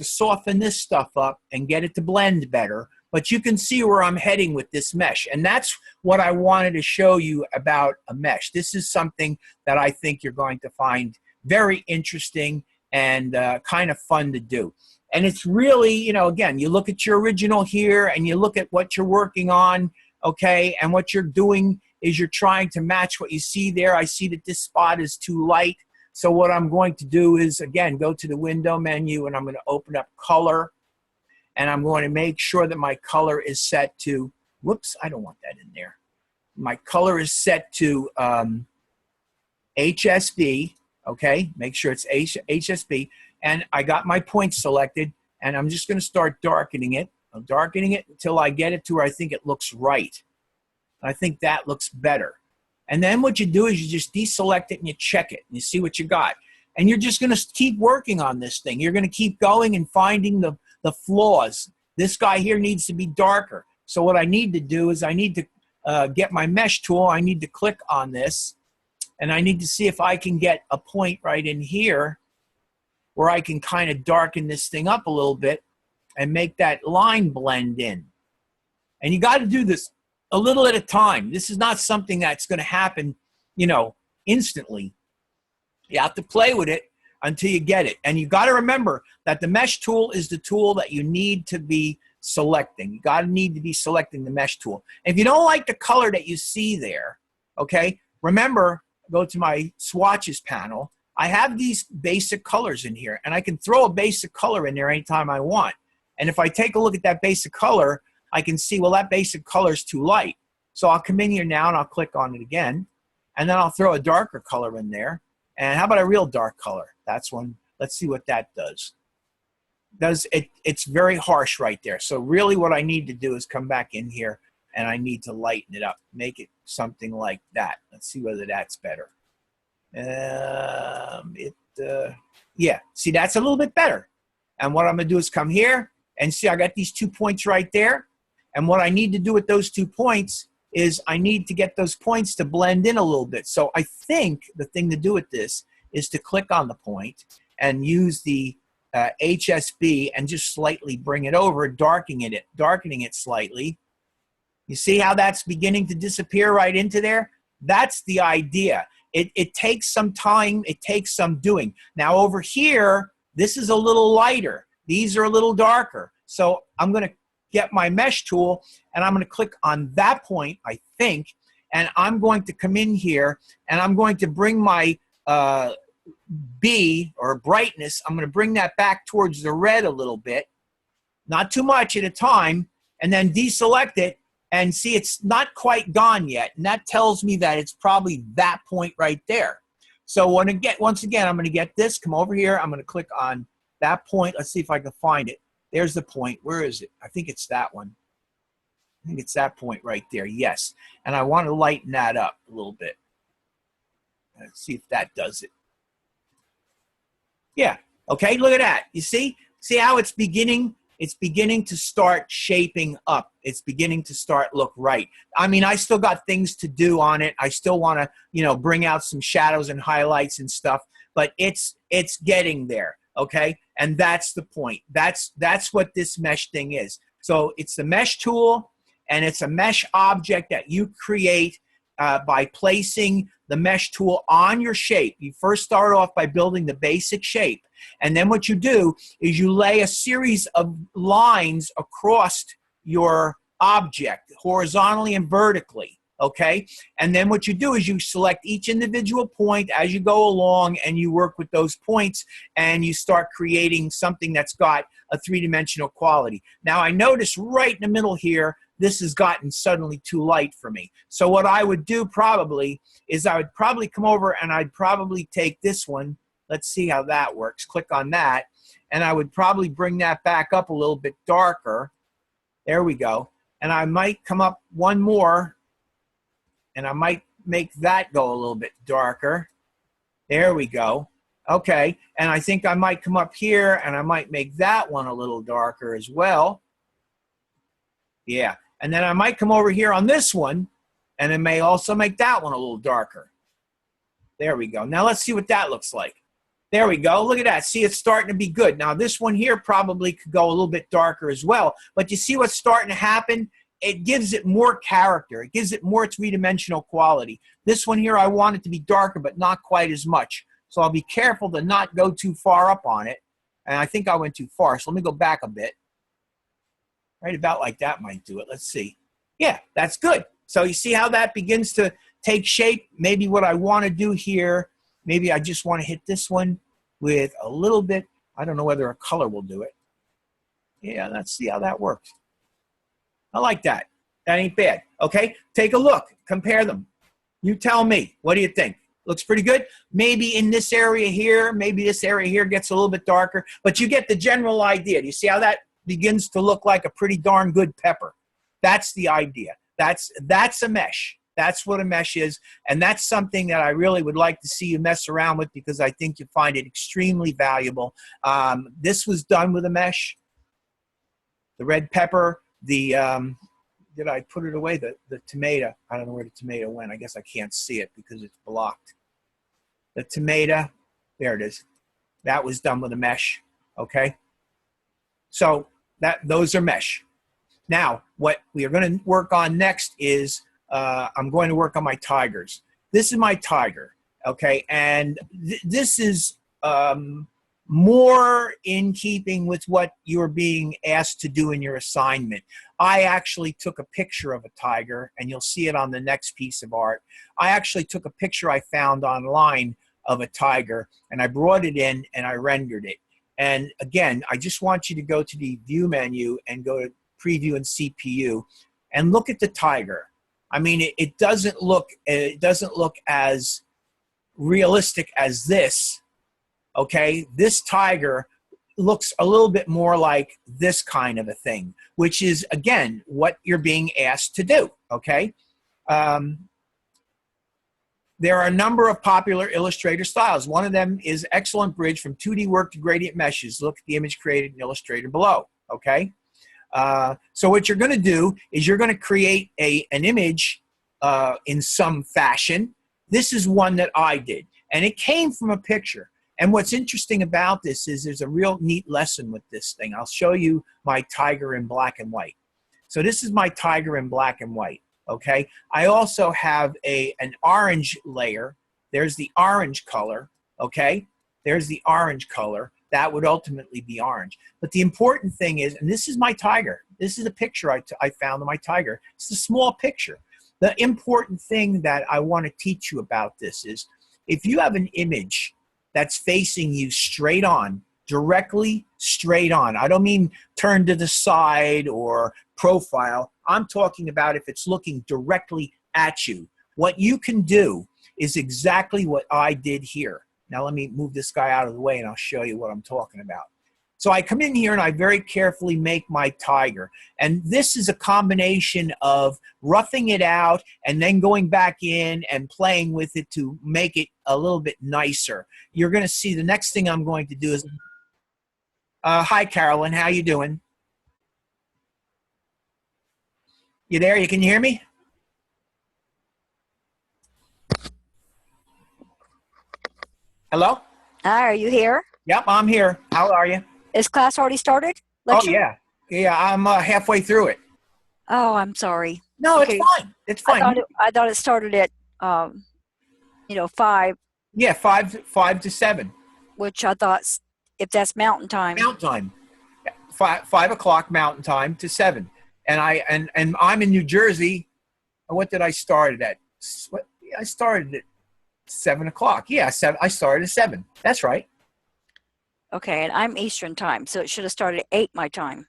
soften this stuff up and get it to blend better. but you can see where I'm heading with this mesh. And that's what I wanted to show you about a mesh. This is something that I think you're going to find very interesting and kind of fun to do. And it's really, you know, again, you look at your original here and you look at what you're working on, okay, and what you're doing is you're trying to match what you see there. I see that this spot is too light. So what I'm going to do is, again, go to the window menu and I'm going to open up color. And I'm going to make sure that my color is set to, whoops, I don't want that in there. My color is set to HSB, okay? Make sure it's HSB. And I got my point selected, and I'm just going to start darkening it. I'm darkening it until I get it to where I think it looks right. I think that looks better. And then what you do is you just deselect it and you check it and you see what you got. And you're just going to keep working on this thing. You're going to keep going and finding the flaws. This guy here needs to be darker. So what I need to do is I need to get my mesh tool. I need to click on this. And I need to see if I can get a point right in here where I can kind of darken this thing up a little bit and make that line blend in. And you got to do this a little at a time. This is not something that's going to happen, you know, instantly. You have to play with it until you get it. And you got to remember that the mesh tool is the tool that you need to be selecting. You got to need to be selecting the mesh tool. And if you don't like the color that you see there, okay, remember, go to my swatches panel. I have these basic colors in here, and I can throw a basic color in there anytime I want. And if I take a look at that basic color, I can see, well, that basic color is too light. So I'll come in here now and I'll click on it again, and then I'll throw a darker color in there. And how about a real dark color? That's one. Let's see what that does. It's very harsh right there. So really what I need to do is come back in here and I need to lighten it up, make it something like that. Let's see whether that's better. Yeah, see, that's a little bit better. And what I'm going to do is come here and see I got these 2 points right there. And what I need to do with those 2 points is I need to get those points to blend in a little bit. So I think the thing to do with this is to click on the point and use the HSB and just slightly bring it over, darkening it slightly. You see how that's beginning to disappear right into there? That's the idea. It takes some time. It takes some doing. Now over here, this is a little lighter. These are a little darker. So I'm going to get my mesh tool and I'm going to click on that point, I think, and I'm going to come in here and I'm going to bring my B, or brightness, I'm going to bring that back towards the red a little bit, not too much at a time, and then deselect it and see it's not quite gone yet, and that tells me that it's probably that point right there. So once again, I'm going to get this, come over here, I'm going to click on that point. Let's see if I can find it. There's the point. Where is it? I think it's that one. I think it's that point right there. Yes. And I want to lighten that up a little bit. Let's see if that does it. Yeah. Okay. Look at that. You see? See how it's beginning? It's beginning to start shaping up. It's beginning to start look right. I mean, I still got things to do on it. I still want to, you know, bring out some shadows and highlights and stuff, but it's getting there. Okay. And that's the point. That's what this mesh thing is. So it's the mesh tool, and it's a mesh object that you create by placing the mesh tool on your shape. You first start off by building the basic shape. And then what you do is you lay a series of lines across your object, horizontally and vertically. Okay? And then what you do is you select each individual point as you go along, and you work with those points, and you start creating something that's got a three-dimensional quality. Now, I notice right in the middle here, this has gotten suddenly too light for me. So what I would do probably is I would probably come over and I'd probably take this one. Let's see how that works. Click on that. And I would probably bring that back up a little bit darker. There we go. And I might come up one more, and I might make that go a little bit darker. There we go. Okay. And I think I might come up here and I might make that one a little darker as well. Yeah. And then I might come over here on this one, and it may also make that one a little darker. There we go. Now let's see what that looks like. There we go. Look at that. See, it's starting to be good. Now, this one here probably could go a little bit darker as well. But you see what's starting to happen? It gives it more character. It gives it more three-dimensional quality. This one here, I want it to be darker, but not quite as much. So I'll be careful to not go too far up on it. And I think I went too far. So let me go back a bit. Right about like that might do it. Let's see. Yeah, that's good. So you see how that begins to take shape? Maybe what I want to do here, maybe I just want to hit this one with a little bit. I don't know whether a color will do it. Yeah, let's see how that works. I like that. That ain't bad. Okay, take a look. Compare them. You tell me. What do you think? Looks pretty good. Maybe in this area here, maybe this area here gets a little bit darker, but you get the general idea. Do you see how that begins to look like a pretty darn good pepper? That's the idea. That's a mesh. That's what a mesh is, and that's something that I really would like to see you mess around with because I think you find it extremely valuable. This was done with a mesh. The red pepper, the did I put it away? The tomato. I don't know where the tomato went. I guess I can't see it because it's blocked. The tomato, there it is. That was done with a mesh. Okay. So those are mesh. Now, what we are going to work on next is I'm going to work on my tigers. This is my tiger, okay? And this is more in keeping with what you're being asked to do in your assignment. I actually took a picture of a tiger, and you'll see it on the next piece of art. I actually took a picture I found online of a tiger, and I brought it in, and I rendered it. And again, I just want you to go to the View menu and go to Preview and CPU, and look at the tiger. I mean, it doesn't look as realistic as this. Okay, this tiger looks a little bit more like this kind of a thing, which is again what you're being asked to do. Okay, there are a number of popular Illustrator styles. One of them is excellent bridge from 2D work to gradient meshes. Look at the image created in Illustrator below. Okay. So what you're going to do is you're going to create an image in some fashion. This is one that I did, and it came from a picture. And what's interesting about this is there's a real neat lesson with this thing. I'll show you my tiger in black and white. So this is my tiger in black and white. Okay. I also have an orange layer. There's the orange color. Okay. There's the orange color. That would ultimately be orange. But the important thing is, and this is my tiger. This is a picture I found of my tiger. It's a small picture. The important thing that I want to teach you about this is if you have an image that's facing you straight on, directly straight on. I don't mean turn to the side or profile. I'm talking about if it's looking directly at you. What you can do is exactly what I did here. Now let me move this guy out of the way and I'll show you what I'm talking about. So I come in here and I very carefully make my tiger. And this is a combination of roughing it out and then going back in and playing with it to make it a little bit nicer. You're going to see the next thing I'm going to do is, hi Carolyn, how you doing? You there? You can hear me? Hello?
Hi, are you here?
Yep, I'm here. How are you?
Is class already started? Lecture?
Oh, yeah. Yeah, I'm halfway through it.
Oh, I'm sorry.
No,
Okay.
it's fine. It's fine.
I thought it started at, 5,
Yeah, 5 to 7.
which I thought, if that's mountain time.
Mountain time. 5 o'clock mountain time to 7. And I'm in New Jersey. What did I start it at? I started at 7 o'clock. Yeah, I started at 7. That's right.
Okay, and I'm Eastern time, so it should have started at 8 my time.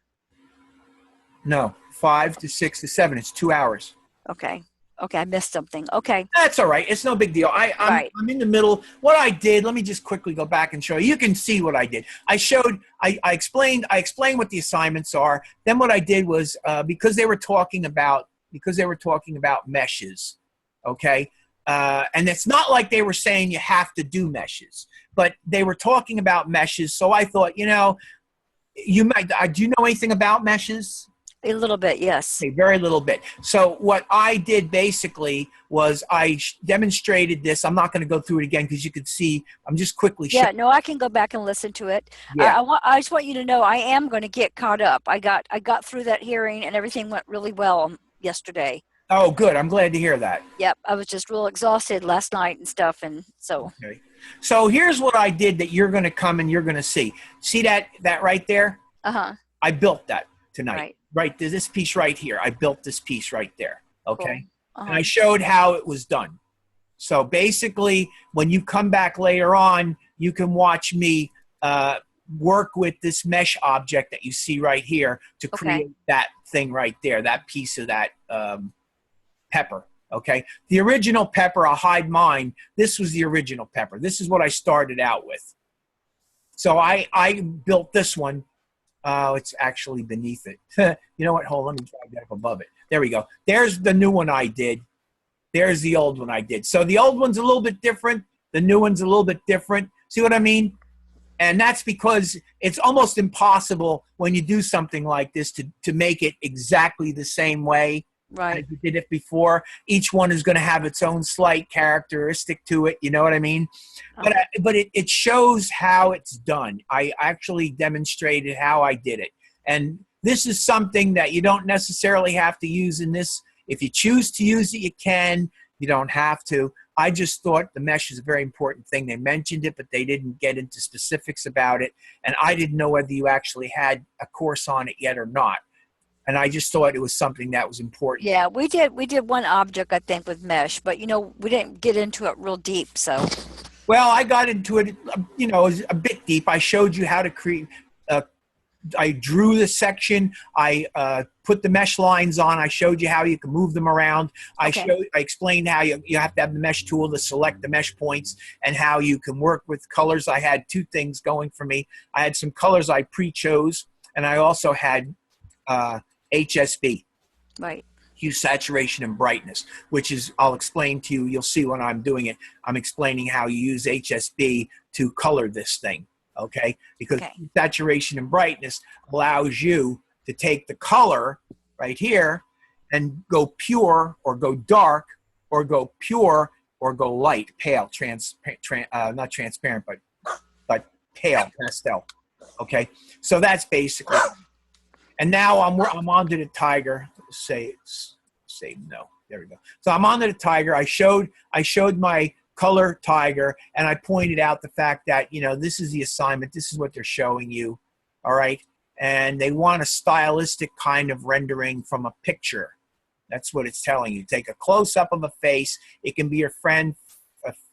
No, 5 to 6 to 7. It's 2 hours.
Okay. Okay, I missed something. Okay.
That's all right. It's no big deal. I'm in the middle. What I did, let me just quickly go back and show you. You can see what I did. I explained what the assignments are. Then what I did was because they were talking about meshes, okay? And it's not like they were saying you have to do meshes, but they were talking about meshes. So I thought, you might. Do you know anything about meshes?
A little bit, yes.
A very little bit. So what I did basically was I demonstrated this. I'm not going to go through it again because you could see. I'm just quickly showing.
Yeah, no, I can go back and listen to it.
Yeah.
I just want you to know I am going to get caught up. I got through that hearing and everything went really well yesterday.
Oh, good. I'm glad to hear that.
Yep, I was just real exhausted last night and stuff, and so.
Okay. So here's what I did that you're going to come and you're going to see. See that right there?
Uh-huh.
I built that tonight.
Right.
Right, this piece right here. I built this piece right there. Okay.
Cool. Uh-huh.
And I showed how it was done. So basically, when you come back later on, you can watch me work with this mesh object that you see right here to create that thing right there, that piece of that pepper. Okay. The original pepper, I'll hide mine. This was the original pepper. This is what I started out with. So I built this one. It's actually beneath it. You know what? Hold on, let me drag that up above it. There we go. There's the new one I did. There's the old one I did. So the old one's a little bit different. The new one's a little bit different. See what I mean? And that's because it's almost impossible when you do something like this to make it exactly the same way as you did it before. Each one is going to have its own slight characteristic to it. You know what I mean? But it shows how it's done. I actually demonstrated how I did it. And this is something that you don't necessarily have to use in this. If you choose to use it, you can. You don't have to. I just thought the mesh is a very important thing. They mentioned it, but they didn't get into specifics about it. And I didn't know whether you actually had a course on it yet or not. And I just thought it was something that was important.
Yeah, we did one object, I think, with mesh, but, you know, we didn't get into it real deep, so.
Well, I got into it, you know, a bit deep. I showed you how to create, I drew the section. I put the mesh lines on. I showed you how you can move them around. I explained how you have to have the mesh tool to select the mesh points and how you can work with colors. I had two things going for me. I had some colors I pre-chose, and I also had HSB.
Right.
Hue, saturation, and brightness, which is, I'll explain to you, you'll see when I'm doing it, I'm explaining how you use HSB to color this thing, okay? Because saturation and brightness allows you to take the color right here and go pure or go dark or go pure or go light, pale, not transparent, but pale, pastel, okay? So that's basically, and now I'm onto the tiger. Say no. There we go. So I'm onto the tiger. I showed my color tiger, and I pointed out the fact that, you know, this is the assignment. This is what they're showing you. All right. And they want a stylistic kind of rendering from a picture. That's what it's telling you. Take a close up of a face. It can be your friend,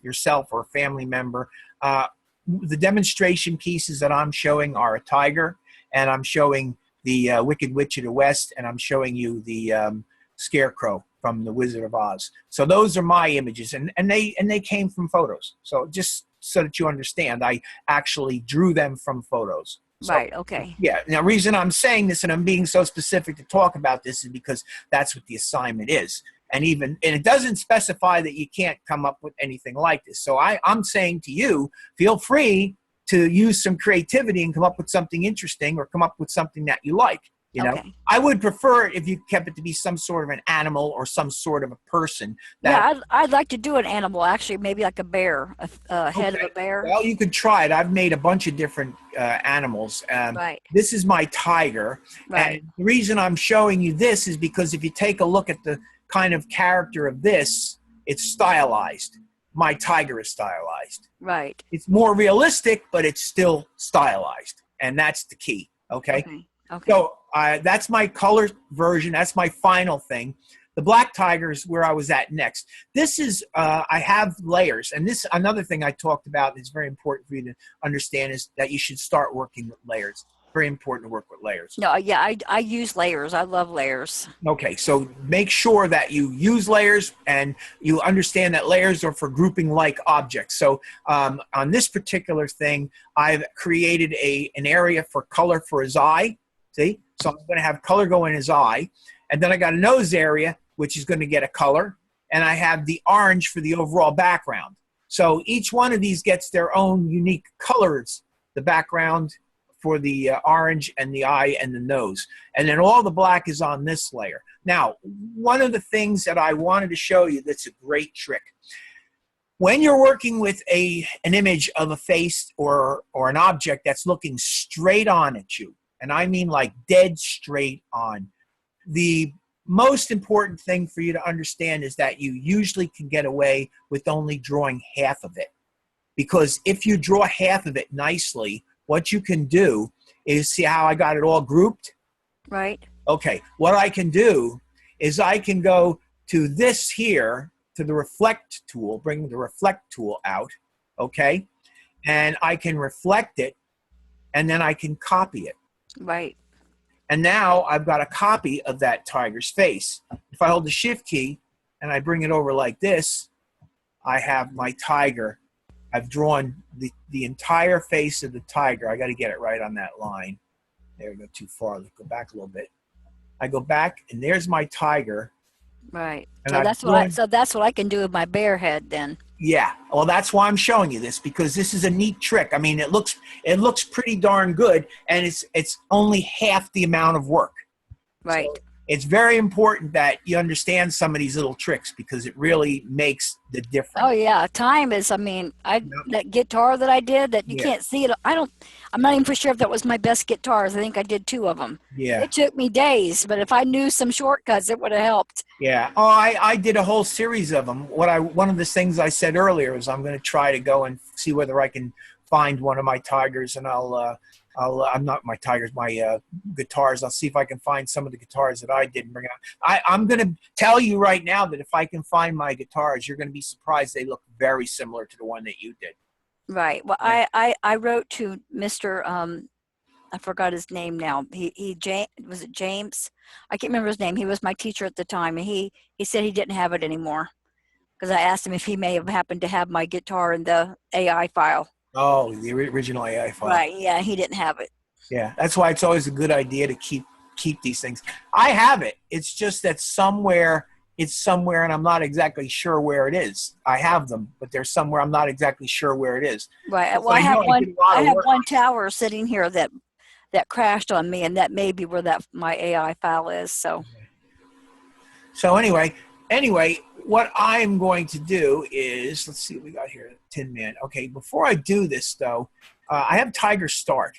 yourself, or a family member. The demonstration pieces that I'm showing are a tiger, and I'm showing the Wicked Witch of the West, and I'm showing you the Scarecrow from the Wizard of Oz. So those are my images, and they came from photos. So just so that you understand, I actually drew them from photos. So,
right. Okay.
Yeah. Now, the reason I'm saying this and I'm being so specific to talk about this is because that's what the assignment is. And it doesn't specify that you can't come up with anything like this. So I'm saying to you, feel free to use some creativity and come up with something interesting or come up with something that you like. You know, I would prefer if you kept it to be some sort of an animal or some sort of a person.
I'd like to do an animal, actually, maybe like a bear, a head of a bear.
Well, you could try it. I've made a bunch of different animals.
Right.
This is my tiger.
Right.
And the reason I'm showing you this is because if you take a look at the kind of character of this, it's stylized. My tiger is stylized.
Right.
It's more realistic, but it's still stylized. And that's the key. Okay. So that's my color version. That's my final thing. The black tiger is where I was at next. This is, I have layers. And this, another thing I talked about that's very important for you to understand is that you should start working with layers. Very important to work with layers.
No, yeah, I use layers. I love layers.
Okay, so make sure that you use layers and you understand that layers are for grouping like objects. So on this particular thing, I've created an area for color for his eye. See? So I'm going to have color go in his eye. And then I got a nose area, which is going to get a color. And I have the orange for the overall background. So each one of these gets their own unique colors. The background for the orange and the eye and the nose. And then all the black is on this layer. Now, one of the things that I wanted to show you that's a great trick. When you're working with an image of a face or an object that's looking straight on at you, and I mean like dead straight on, the most important thing for you to understand is that you usually can get away with only drawing half of it. Because if you draw half of it nicely, what you can do is, see how I got it all grouped?
Right.
Okay, what I can do is I can go to this here, to the reflect tool, bring the reflect tool out, okay? And I can reflect it, and then I can copy it.
Right.
And now I've got a copy of that tiger's face. If I hold the shift key and I bring it over like this, I have my tiger. I've drawn the entire face of the tiger. I got to get it right on that line. There we go, too far. Let's go back a little bit. I go back, and there's my tiger.
Right.
And
So that's what I can do with my bear head then.
Yeah. Well, that's why I'm showing you this, because this is a neat trick. I mean, it looks pretty darn good, and it's only half the amount of work.
Right.
So it's very important that you understand some of these little tricks, because it really makes the difference.
Oh yeah, time is. I mean, that guitar that I did that you can't see it. I'm not even for sure if that was my best guitars. I think I did 2 of them.
Yeah.
It took me days, but if I knew some shortcuts, it would have helped.
Yeah. Oh, I did a whole series of them. One of the things I said earlier is I'm going to try to go and see whether I can find one of my tigers, and I'm not my tigers, my guitars. I'll see if I can find some of the guitars that I did bring out. I'm going to tell you right now that if I can find my guitars, you're going to be surprised. They look very similar to the one that you did.
Right. Well,
Yeah.
I wrote to Mr. I forgot his name now. Was it James? I can't remember his name. He was my teacher at the time, and he said he didn't have it anymore, because I asked him if he may have happened to have my guitar in the AI file.
Oh, the original AI file.
Right. Yeah, he didn't have it.
Yeah, that's why it's always a good idea to keep these things. I have it. It's just that it's somewhere, and I'm not exactly sure where it is. I have them, but they're somewhere. I'm not exactly sure where it is.
Right. Well, I have one tower sitting here that crashed on me, and that may be where my AI file is. So
anyway, what I'm going to do is, let's see what we got here. Tin Man. Okay, before I do this though, I have Tiger Start.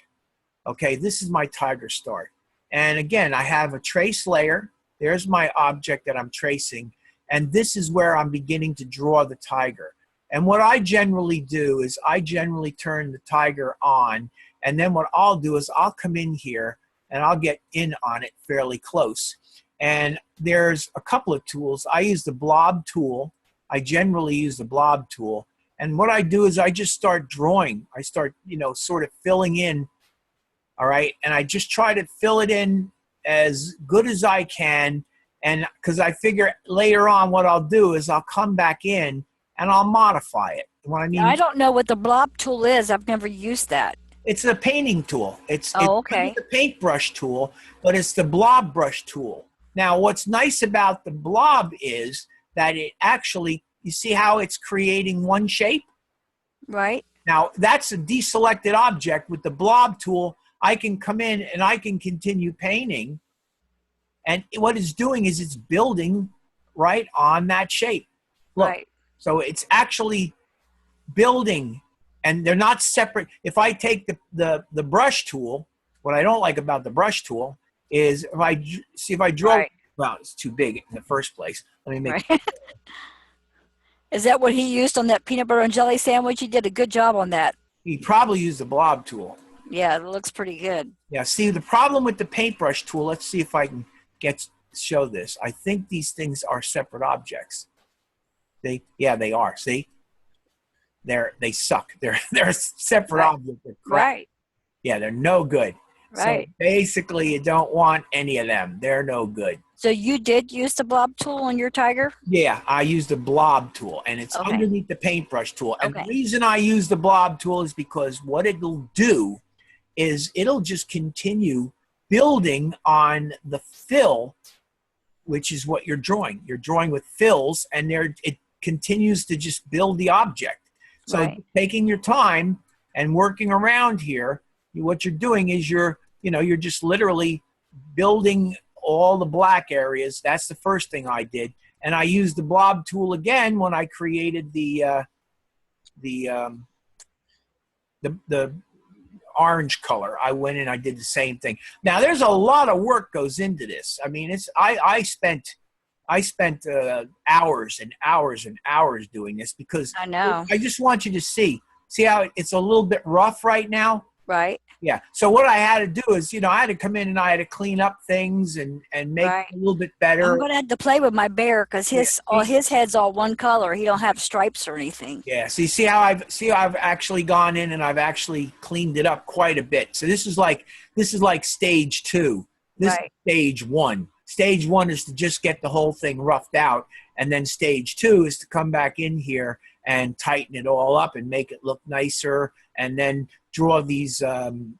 Okay, this is my Tiger Start, and again, I have a trace layer. There's my object that I'm tracing, and this is where I'm beginning to draw the tiger. And what I generally do is I generally turn the tiger on, and then what I'll do is I'll come in here and I'll get in on it fairly close. And there's a couple of tools. I use the blob tool. I generally use the blob tool. And what I do is I just start drawing. I start, sort of filling in, all right? And I just try to fill it in as good as I can, and because I figure later on what I'll do is I'll come back in and I'll modify it. What I mean,
I don't know what the blob tool is. I've never used that.
It's a painting tool. It's
okay.
It's a paintbrush tool, but it's the blob brush tool. Now, what's nice about the blob is that it actually, you see how it's creating one shape?
Right.
Now, that's a deselected object. With the blob tool, I can come in and I can continue painting. And what it's doing is it's building right on that shape. Look,
right.
So it's actually building, and they're not separate. If I take the brush tool, what I don't like about the brush tool is if I draw,
right.
Well, it's too big in the first place. Let me make
right. Is that what he used on that peanut butter and jelly sandwich? He did a good job on that.
He probably used the blob tool.
Yeah, it looks pretty good.
Yeah, see, the problem with the paintbrush tool, let's see if I can show this. I think these things are separate objects. They are. See? They suck. They're a separate object. They're crap.
Right.
Yeah, they're no good.
Right.
So basically, you don't want any of them. They're no good.
So you did use the blob tool on your tiger?
Yeah, I used the blob tool, and it's underneath the paintbrush tool. And the reason I use the blob tool is because what it'll do is it'll just continue building on the fill, which is what you're drawing. You're drawing with fills, and it continues to just build the object. So taking your time and working around here, what you're doing is you're just literally building all the black areas. That's the first thing I did. And I used the blob tool again when I created the orange color. I went in, I did the same thing. Now there's a lot of work goes into this. I mean, I spent hours and hours and hours doing this because
I know.
I just want you to see how it's a little bit rough right now.
Right.
Yeah. So what I had to do is, I had to come in and I had to clean up things and make
Right.
it a little bit better.
I'm gonna have to play with my bear because his head's all one color. He don't have stripes or anything.
Yeah. So you see how I've actually gone in and I've actually cleaned it up quite a bit. So this is like stage 2. This
Right.
is stage 1. Stage 1 is to just get the whole thing roughed out, and then stage 2 is to come back in here and tighten it all up and make it look nicer, and then draw these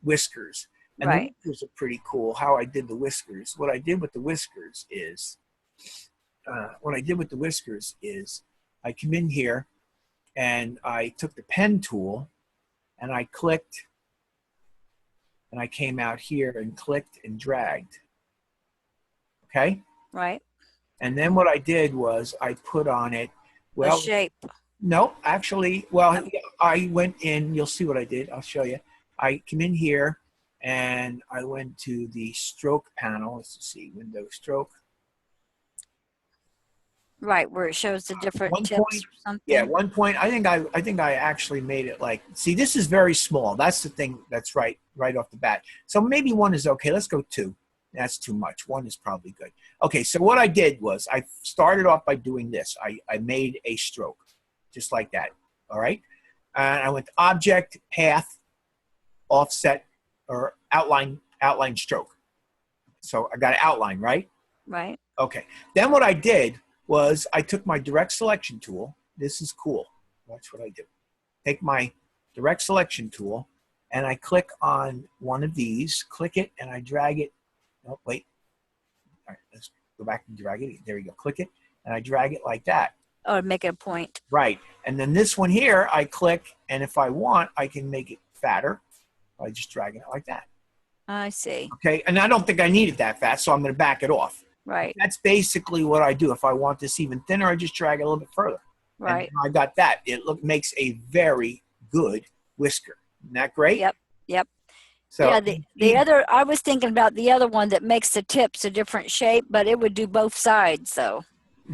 whiskers. And
Right.
the whiskers are pretty cool. How I did the whiskers. What I did with the whiskers is, I come in here and I took the pen tool and I clicked, and I came out here and clicked and dragged. Okay?
Right.
And then what I did was I put on it,
A shape.
no, actually, well, I went in, you'll see what I did. I'll show you. I came in here and I went to the stroke panel. Let's see, window stroke.
Right, where it shows the different tips or something.
Yeah, 1 point. I think I actually made it like, see, this is very small. That's the thing that's right off the bat. So maybe 1 is okay. Let's go 2. That's too much. 1 is probably good. Okay, so what I did was I started off by doing this. I made a stroke, just like that. All right? And I went to Object, Path, Offset, or Outline Stroke. So I got an outline, right?
Right.
Okay. Then what I did was I took my Direct Selection tool. This is cool. Watch what I do. Take my Direct Selection tool, and I click on one of these, click it, and I drag it. Oh, wait. All right, let's go back and drag it. There you go. Click it, and I drag it like that.
Oh, make it a point.
Right. And then this one here, I click, and if I want, I can make it fatter by just dragging it like that.
I see.
Okay. And I don't think I need it that fat, so I'm going to back it off.
Right.
That's basically what I do. If I want this even thinner, I just drag it a little bit further.
Right.
And I got that. It makes a very good whisker. Isn't that great?
Yep. Yep.
So
yeah, the other, I was thinking about the other one that makes the tips a different shape, but it would do both sides, so.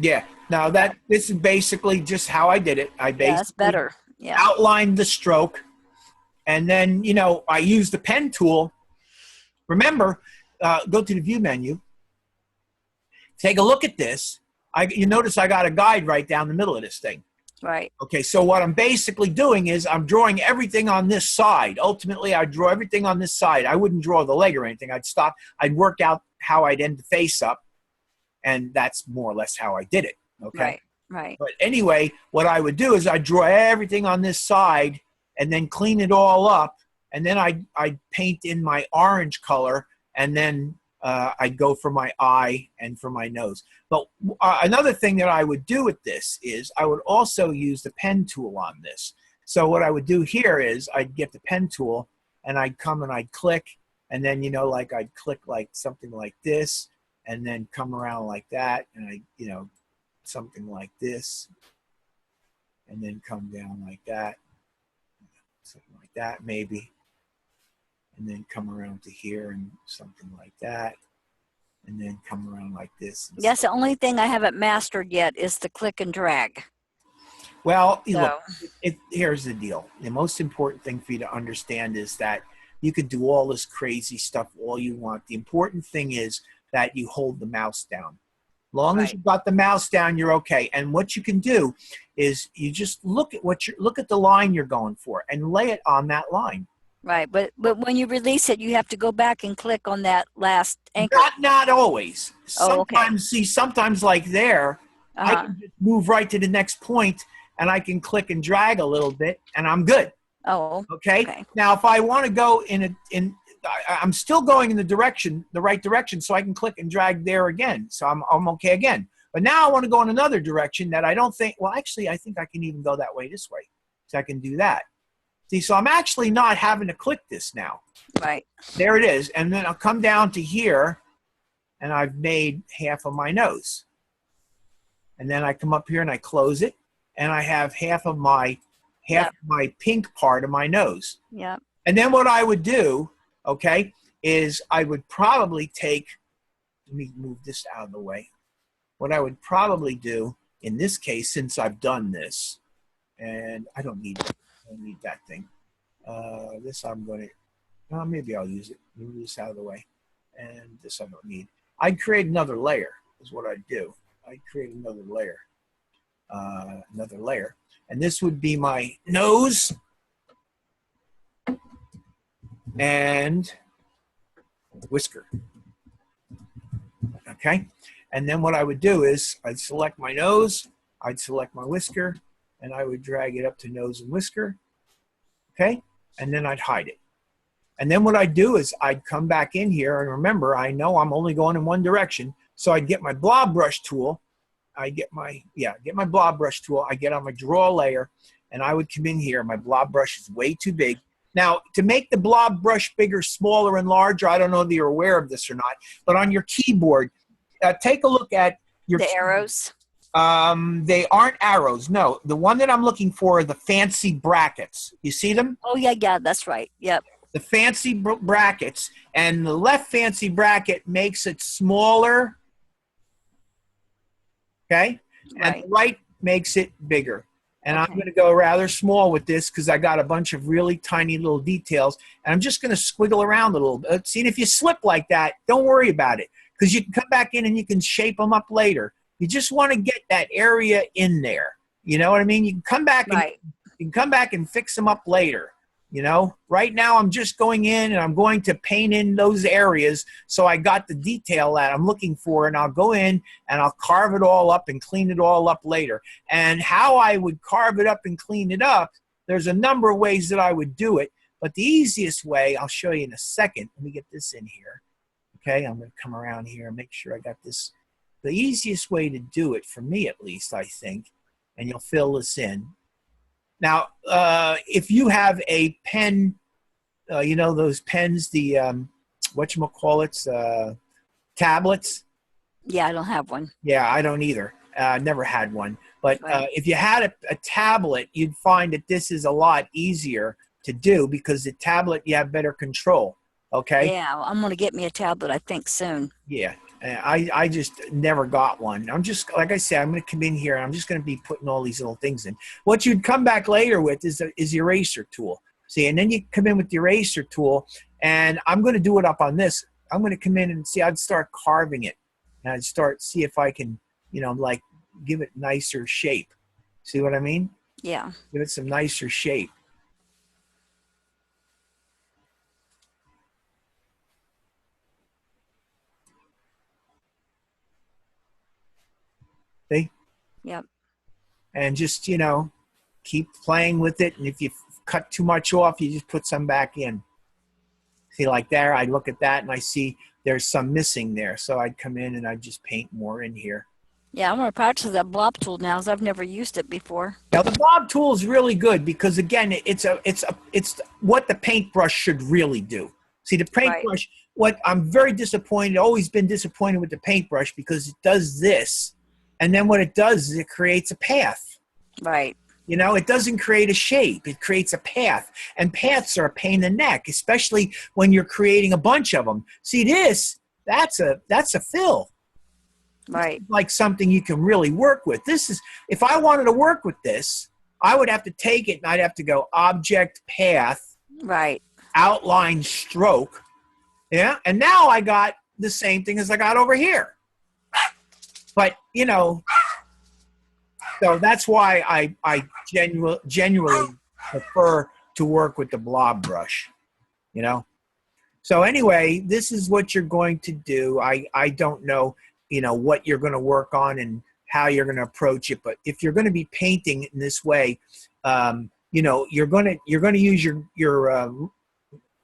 Yeah. Now this is basically just how I did it. I basically
Yeah, that's better. Yeah.
outlined the stroke, and then, I used the pen tool. Remember, go to the view menu. Take a look at this. You notice I got a guide right down the middle of this thing.
Right.
Okay, so what I'm basically doing is I'm drawing everything on this side. Ultimately, I draw everything on this side. I wouldn't draw the leg or anything. I'd stop. I'd work out how I'd end the face up, and that's more or less how I did it. Okay.
Right. Right.
But anyway, what I would do is I'd draw everything on this side and then clean it all up, and then I'd paint in my orange color, and then I'd go for my eye and for my nose. But another thing that I would do with this is I would also use the pen tool on this. So what I would do here is I'd get the pen tool and I'd come and I'd click, and then, like I'd click like something like this, and then come around like that, and something like this, and then come down like that, something like that maybe. And then come around to here and something like that. And then come around like this.
Yes, the only thing I haven't mastered yet is the click and drag.
Well, look, here's the deal. The most important thing for you to understand is that you could do all this crazy stuff all you want. The important thing is that you hold the mouse down. Long as you've got the mouse down, you're okay. And what you can do is you just look at the line you're going for and lay it on that line.
Right, but when you release it, you have to go back and click on that last anchor.
Not always.
Oh, okay.
Sometimes like there, I can just move right to the next point, and I can click and drag a little bit, and I'm good.
Oh.
Okay. Now, if I want to go I'm still going in the right direction, so I can click and drag there again. So I'm okay again. But now I want to go in another direction that I don't think. Well, actually, I think I can even go that way this way, so I can do that. See, so I'm actually not having to click this now.
Right.
There it is. And then I'll come down to here, and I've made half of my nose. And then I come up here and I close it, and I have half of my pink part of my nose.
Yeah.
And then what I would do, okay, is I would probably take, let me move this out of the way. What I would probably do in this case, since I've done this, and I don't need that thing. This I'm going to, maybe I'll use it. Move this out of the way. And this I don't need. I'd create another layer is what I'd do. I'd create another layer. And this would be my nose and whisker. Okay? And then what I would do is I'd select my nose, I'd select my whisker, and I would drag it up to nose and whisker. Okay? And then I'd hide it. And then what I'd do is I'd come back in here, and remember, I know I'm only going in one direction, so I'd get my blob brush tool. I get my blob brush tool. I get on my draw layer, and I would come in here. My blob brush is way too big. Now, to make the blob brush bigger, smaller, and larger, I don't know if you're aware of this or not, but on your keyboard, take a look at your
the arrows.
They aren't arrows. No, the one that I'm looking for are the fancy brackets. You see them?
Oh, yeah, that's right. Yep.
The fancy brackets, and the left fancy bracket makes it smaller. Okay? And the right makes it bigger. And I'm going to go rather small with this because I got a bunch of really tiny little details. And I'm just going to squiggle around a little bit. See, and if you slip like that, don't worry about it because you can come back in and you can shape them up later. You just want to get that area in there. You know what I mean? You can come back and you can come back and fix them up later. You know, right now I'm just going in and I'm going to paint in those areas so I got the detail that I'm looking for, and I'll go in and I'll carve it all up and clean it all up later. And how I would carve it up and clean it up, there's a number of ways that I would do it, but the easiest way, I'll show you in a second. Let me get this in here. Okay, I'm going to come around here and make sure I got this. The easiest way to do it, for me at least, I think, and you'll fill this in. Now, if you have a pen, you know those pens, the whatchamacallits, tablets?
Yeah, I don't have one.
Yeah, I don't either. Never had one. But if you had a tablet, you'd find that this is a lot easier to do because the tablet, you have better control. Okay?
Yeah, I'm going to get me a tablet, I think, soon.
Yeah. I just never got one. I'm just, like I said, I'm going to come in here and I'm just going to be putting all these little things in. What you'd come back later with is the eraser tool. See, and then you come in with the eraser tool, and I'm going to do it up on this. I'm going to come in and see, I'd start carving it. And I'd start, see if I can, you know, like give it nicer shape. See what I mean?
Yeah.
Give it some nicer shape. See?
Yep.
And just, you know, keep playing with it. And if you cut too much off, you just put some back in. See, like there, I look at that and I see there's some missing there. So I'd come in and I'd just paint more in here.
Yeah, I'm going to practice that blob tool now because I've never used it before.
Now, the blob tool is really good because, again, it's what the paintbrush should really do. See, the paintbrush, what I'm very disappointed, always been disappointed with the paintbrush because it does this. And then what it does is it creates a path.
Right.
You know, it doesn't create a shape. It creates a path. And paths are a pain in the neck, especially when you're creating a bunch of them. See this, that's a fill.
Right.
Like something you can really work with. This is, if I wanted to work with this, I would have to take it and I'd have to go object, path,
right,
outline, stroke. Yeah. And now I got the same thing as I got over here. But, you know, so that's why I genuinely prefer to work with the blob brush, you know. So anyway, this is what you're going to do. I don't know, you know, what you're going to work on and how you're going to approach it. But if you're going to be painting in this way, you know, you're going to use your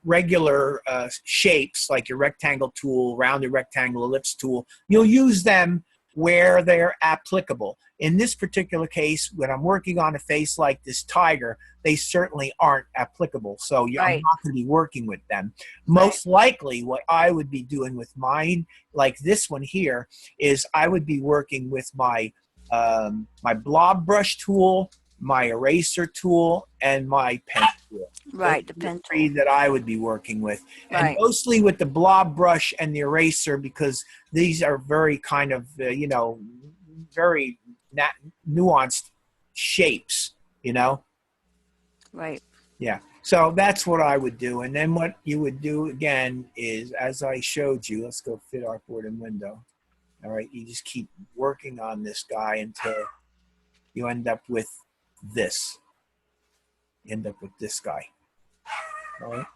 regular shapes like your rectangle tool, rounded rectangle, ellipse tool. You'll use them where they're applicable. In this particular case, when I'm working on a face like this tiger, they certainly aren't applicable. So I'm
Right.
not going to be working with them.
Right.
Most likely what I would be doing with mine, like this one here, is I would be working with my my blob brush tool, my eraser tool, and my pen tool.
Right.
Those
The
are the
pen
three
tool.
that I would be working with. And
Right.
mostly with the blob brush and the eraser, because these are very kind of, you know, very nuanced shapes, you know?
Right.
Yeah. So that's what I would do. And then what you would do again is, as I showed you, let's go fit artboard and window. All right. You just keep working on this guy until you end up with this. You end up with this guy. All right.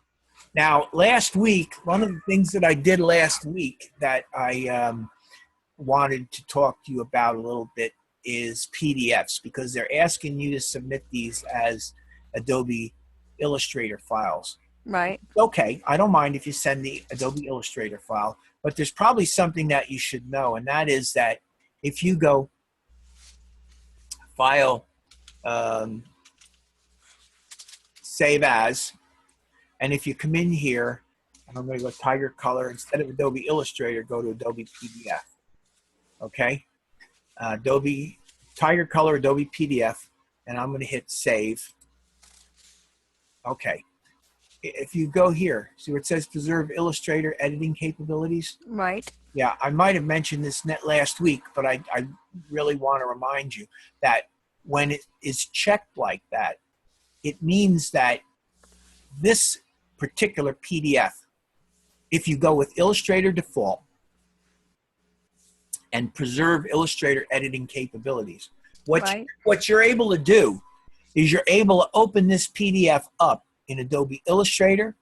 Now, last week, one of the things that I did last week that I wanted to talk to you about a little bit is PDFs, because they're asking you to submit these as Adobe Illustrator files.
Right.
Okay, I don't mind if you send the Adobe Illustrator file, but there's probably something that you should know, and that is that if you go File, Save As, and if you come in here, and I'm going to go Tiger Color, instead of Adobe Illustrator, go to Adobe PDF. Okay? Adobe Tiger Color, Adobe PDF, and I'm going to hit Save. Okay. If you go here, see where it says Preserve Illustrator Editing Capabilities?
Right.
Yeah, I might have mentioned this last week, but I really want to remind you that when it is checked like that, it means that this particular PDF, if you go with Illustrator Default and Preserve Illustrator Editing Capabilities,
Right.
what you're able to do is you're able to open this PDF up in Adobe Illustrator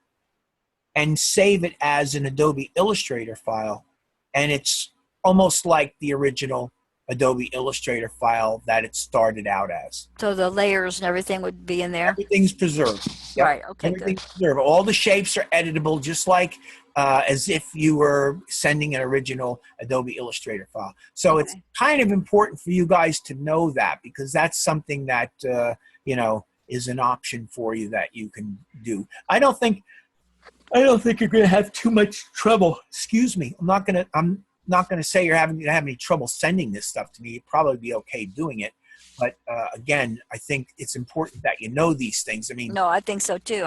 and save it as an Adobe Illustrator file, and it's almost like the original Adobe Illustrator file that it started out as.
So the layers and everything would be in there.
Everything's preserved. Yep.
Right. Okay.
Everything's
Good.
preserved. All the shapes are editable, just like as if you were sending an original Adobe Illustrator file. So it's
Okay.
kind of important for you guys to know that, because that's something that you know, is an option for you that you can do. I don't think you're going to have too much trouble. Excuse me. I'm not going to say you're going to have any trouble sending this stuff to me. You'd probably be okay doing it. But again, I think it's important that you know these things. I mean,
No, I think so too.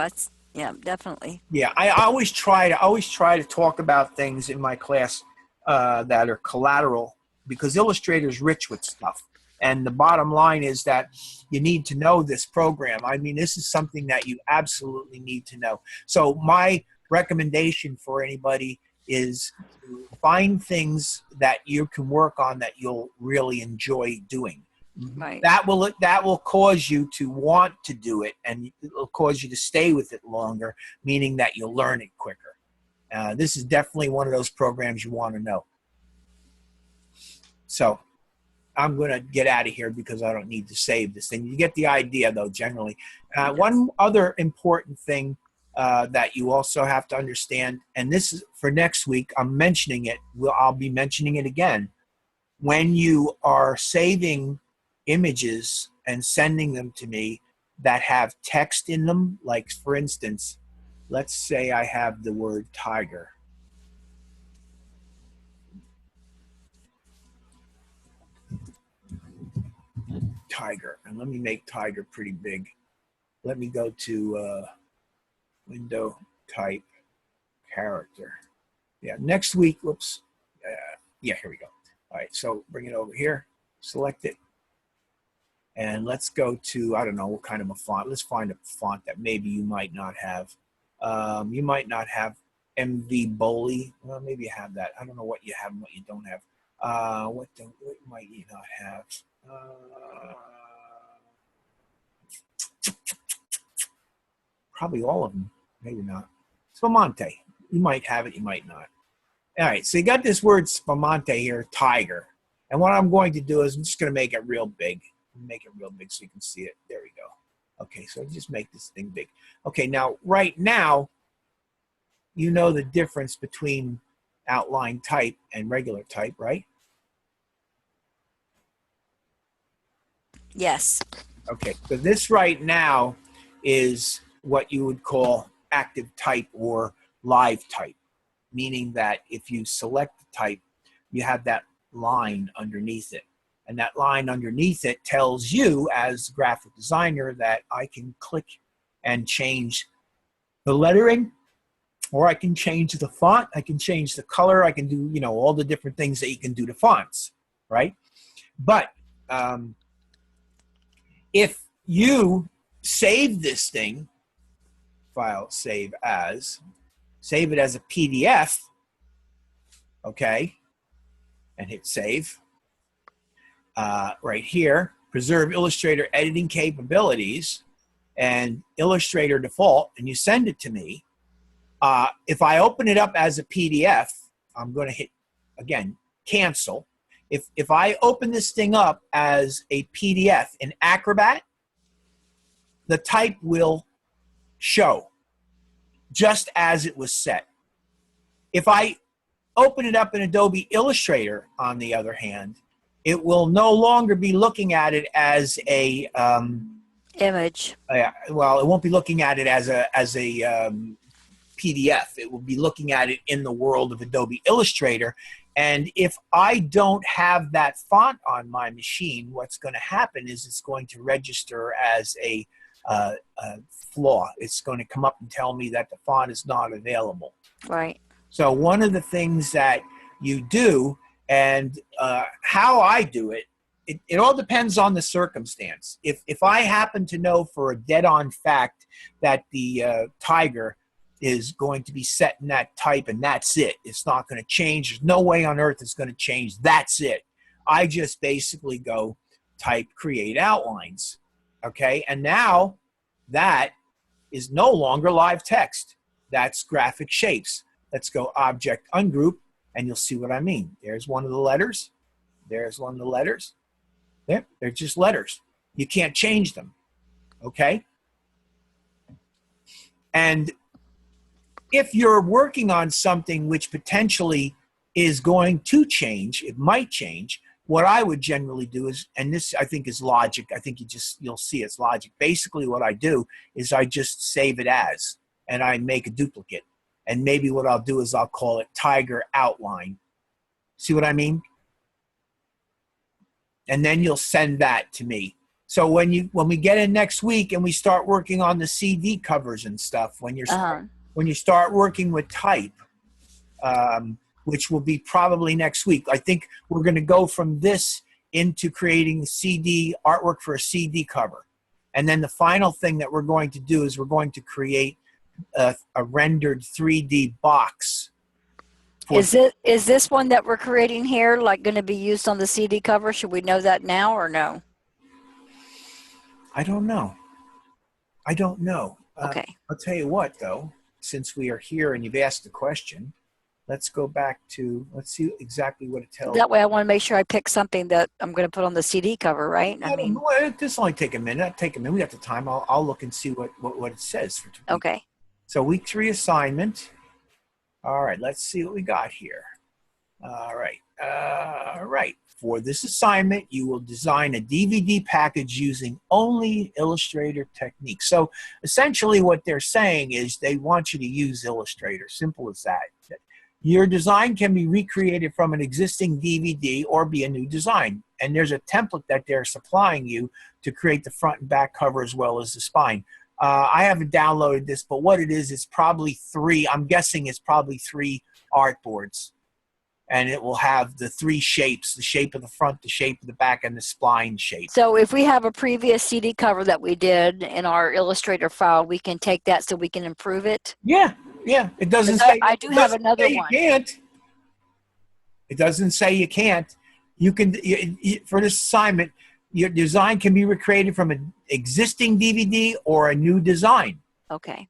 Yeah, definitely.
yeah, I always try to talk about things in my class that are collateral, because Illustrator's rich with stuff. And the bottom line is that you need to know this program. I mean, this is something that you absolutely need to know. So my recommendation for anybody is to find things that you can work on that you'll really enjoy doing.
Right.
That will cause you to want to do it, and it will cause you to stay with it longer, meaning that you'll learn it quicker. This is definitely one of those programs you want to know. So I'm going to get out of here because I don't need to save this thing. You get the idea, though, generally.
Yes.
One other important thing that you also have to understand, and this is for next week, I'm mentioning it. I'll be mentioning it again. When you are saving images and sending them to me that have text in them, like, for instance, let's say I have the word tiger. Tiger, and let me make tiger pretty big. Let me go to window, type, character. Yeah, next week, whoops. Yeah, here we go. All right, so bring it over here, select it, and let's go to, I don't know what kind of a font. Let's find a font that maybe you might not have. You might not have MV Boley. Well, maybe you have that. I don't know what you have and what you don't have. What might you not have? Probably all of them. Maybe not. Spumante. You might have it, you might not. All right, so you got this word spumante here, tiger. And what I'm going to do is I'm just going to make it real big. Make it real big so you can see it. There we go. Okay, so just make this thing big. Okay, now, right now, you know the difference between outline type and regular type, right?
Yes.
Okay, so this right now is what you would call active type or live type, meaning that if you select the type, you have that line underneath it. And that line underneath it tells you as a graphic designer that I can click and change the lettering, or I can change the font, I can change the color, I can do, all the different things that you can do to fonts, right? But if you save this thing, file save it as a PDF, okay, and hit save. Right here, preserve Illustrator editing capabilities and Illustrator default, and you send it to me. If I open it up as a PDF, I'm going to hit, again, cancel. If I open this thing up as a PDF in Acrobat, the type will show just as it was set. If I open it up in Adobe Illustrator, on the other hand, it will no longer be looking at it as a
image.
Well, it won't be looking at it as a PDF. It will be looking at it in the world of Adobe Illustrator. And if I don't have that font on my machine, what's going to happen is it's going to register as a flaw. It's going to come up and tell me that the font is not available.
Right.
So one of the things that you do, and how I do it, it all depends on the circumstance. If I happen to know for a dead-on fact that the tiger is going to be set in that type and that's it, it's not going to change, there's no way on earth it's going to change, that's it, I just basically go type create outlines, okay? And now that is no longer live text, that's graphic shapes. Let's go object ungroup and you'll see what I mean. There's one of the letters, there's one of the letters. There, they're just letters. You can't change them, okay? And if you're working on something which potentially is going to change, it might change, what I would generally do is, and this I think is logic, I think you'll see it's logic. Basically what I do is I just save it as, and I make a duplicate. And maybe what I'll do is I'll call it tiger outline. See what I mean? And then you'll send that to me. So when we get in next week and we start working on the CD covers and stuff, when you start working with type, which will be probably next week, I think we're going to go from this into creating CD artwork for a CD cover. And then the final thing that we're going to do is we're going to create a rendered 3D box.
Is this one that we're creating here like going to be used on the CD cover? Should we know that now or no?
I don't know. I don't know.
Okay.
I'll tell you what, though, since we are here and you've asked the question, let's go back to, let's see exactly what it tells.
That way I want to make sure I pick something that I'm going to put on the CD cover, right? I mean,
this will only take a minute. We got the time. I'll look and see what it says for today.
Okay.
So week 3 assignment. All right, let's see what we got here. All right. For this assignment, you will design a DVD package using only Illustrator techniques. So essentially what they're saying is they want you to use Illustrator. Simple as that. Your design can be recreated from an existing DVD or be a new design. And there's a template that they're supplying you to create the front and back cover as well as the spine. I haven't downloaded this, but what it is, it's probably 3, I'm guessing it's probably 3 artboards. And it will have the 3 shapes, the shape of the front, the shape of the back, and the spline shape.
So if we have a previous CD cover that we did in our Illustrator file, we can take that so we can improve it?
Yeah. It doesn't say
I do have another one.
You can't. It doesn't say you can't. You can, for this assignment, your design can be recreated from an existing DVD or a new design.
Okay.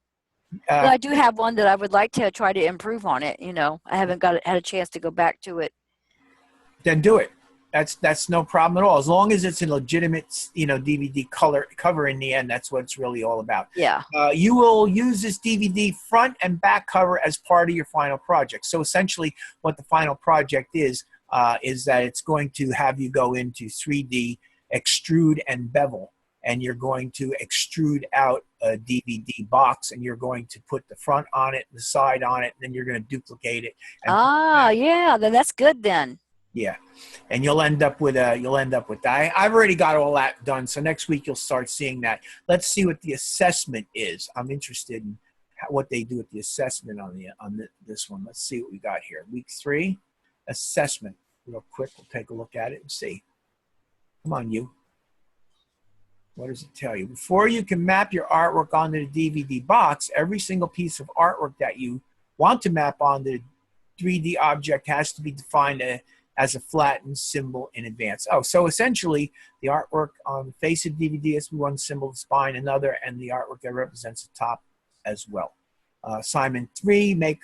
Well, I do have one that I would like to try to improve on it. I haven't had a chance to go back to it.
Then do it. That's no problem at all. As long as it's a legitimate, DVD cover in the end, that's what it's really all about.
Yeah.
You will use this DVD front and back cover as part of your final project. So essentially what the final project is that it's going to have you go into 3D extrude and bevel. And you're going to extrude out a DVD box, and you're going to put the front on it, the side on it, and then you're going to duplicate it. And
Ah, yeah, then that's good then.
yeah, and you'll end up with that. I've already got all that done, so next week you'll start seeing that. Let's see what the assessment is. I'm interested in what they do with the assessment on this one. Let's see what we got here. Week 3 assessment. Real quick, we'll take a look at it and see. Come on, you. What does it tell you? Before you can map your artwork onto the DVD box, every single piece of artwork that you want to map onto the 3D object has to be defined as a flattened symbol in advance. Oh, so essentially, the artwork on the face of DVD has to be one symbol, the spine another, and the artwork that represents the top as well. Assignment 3, make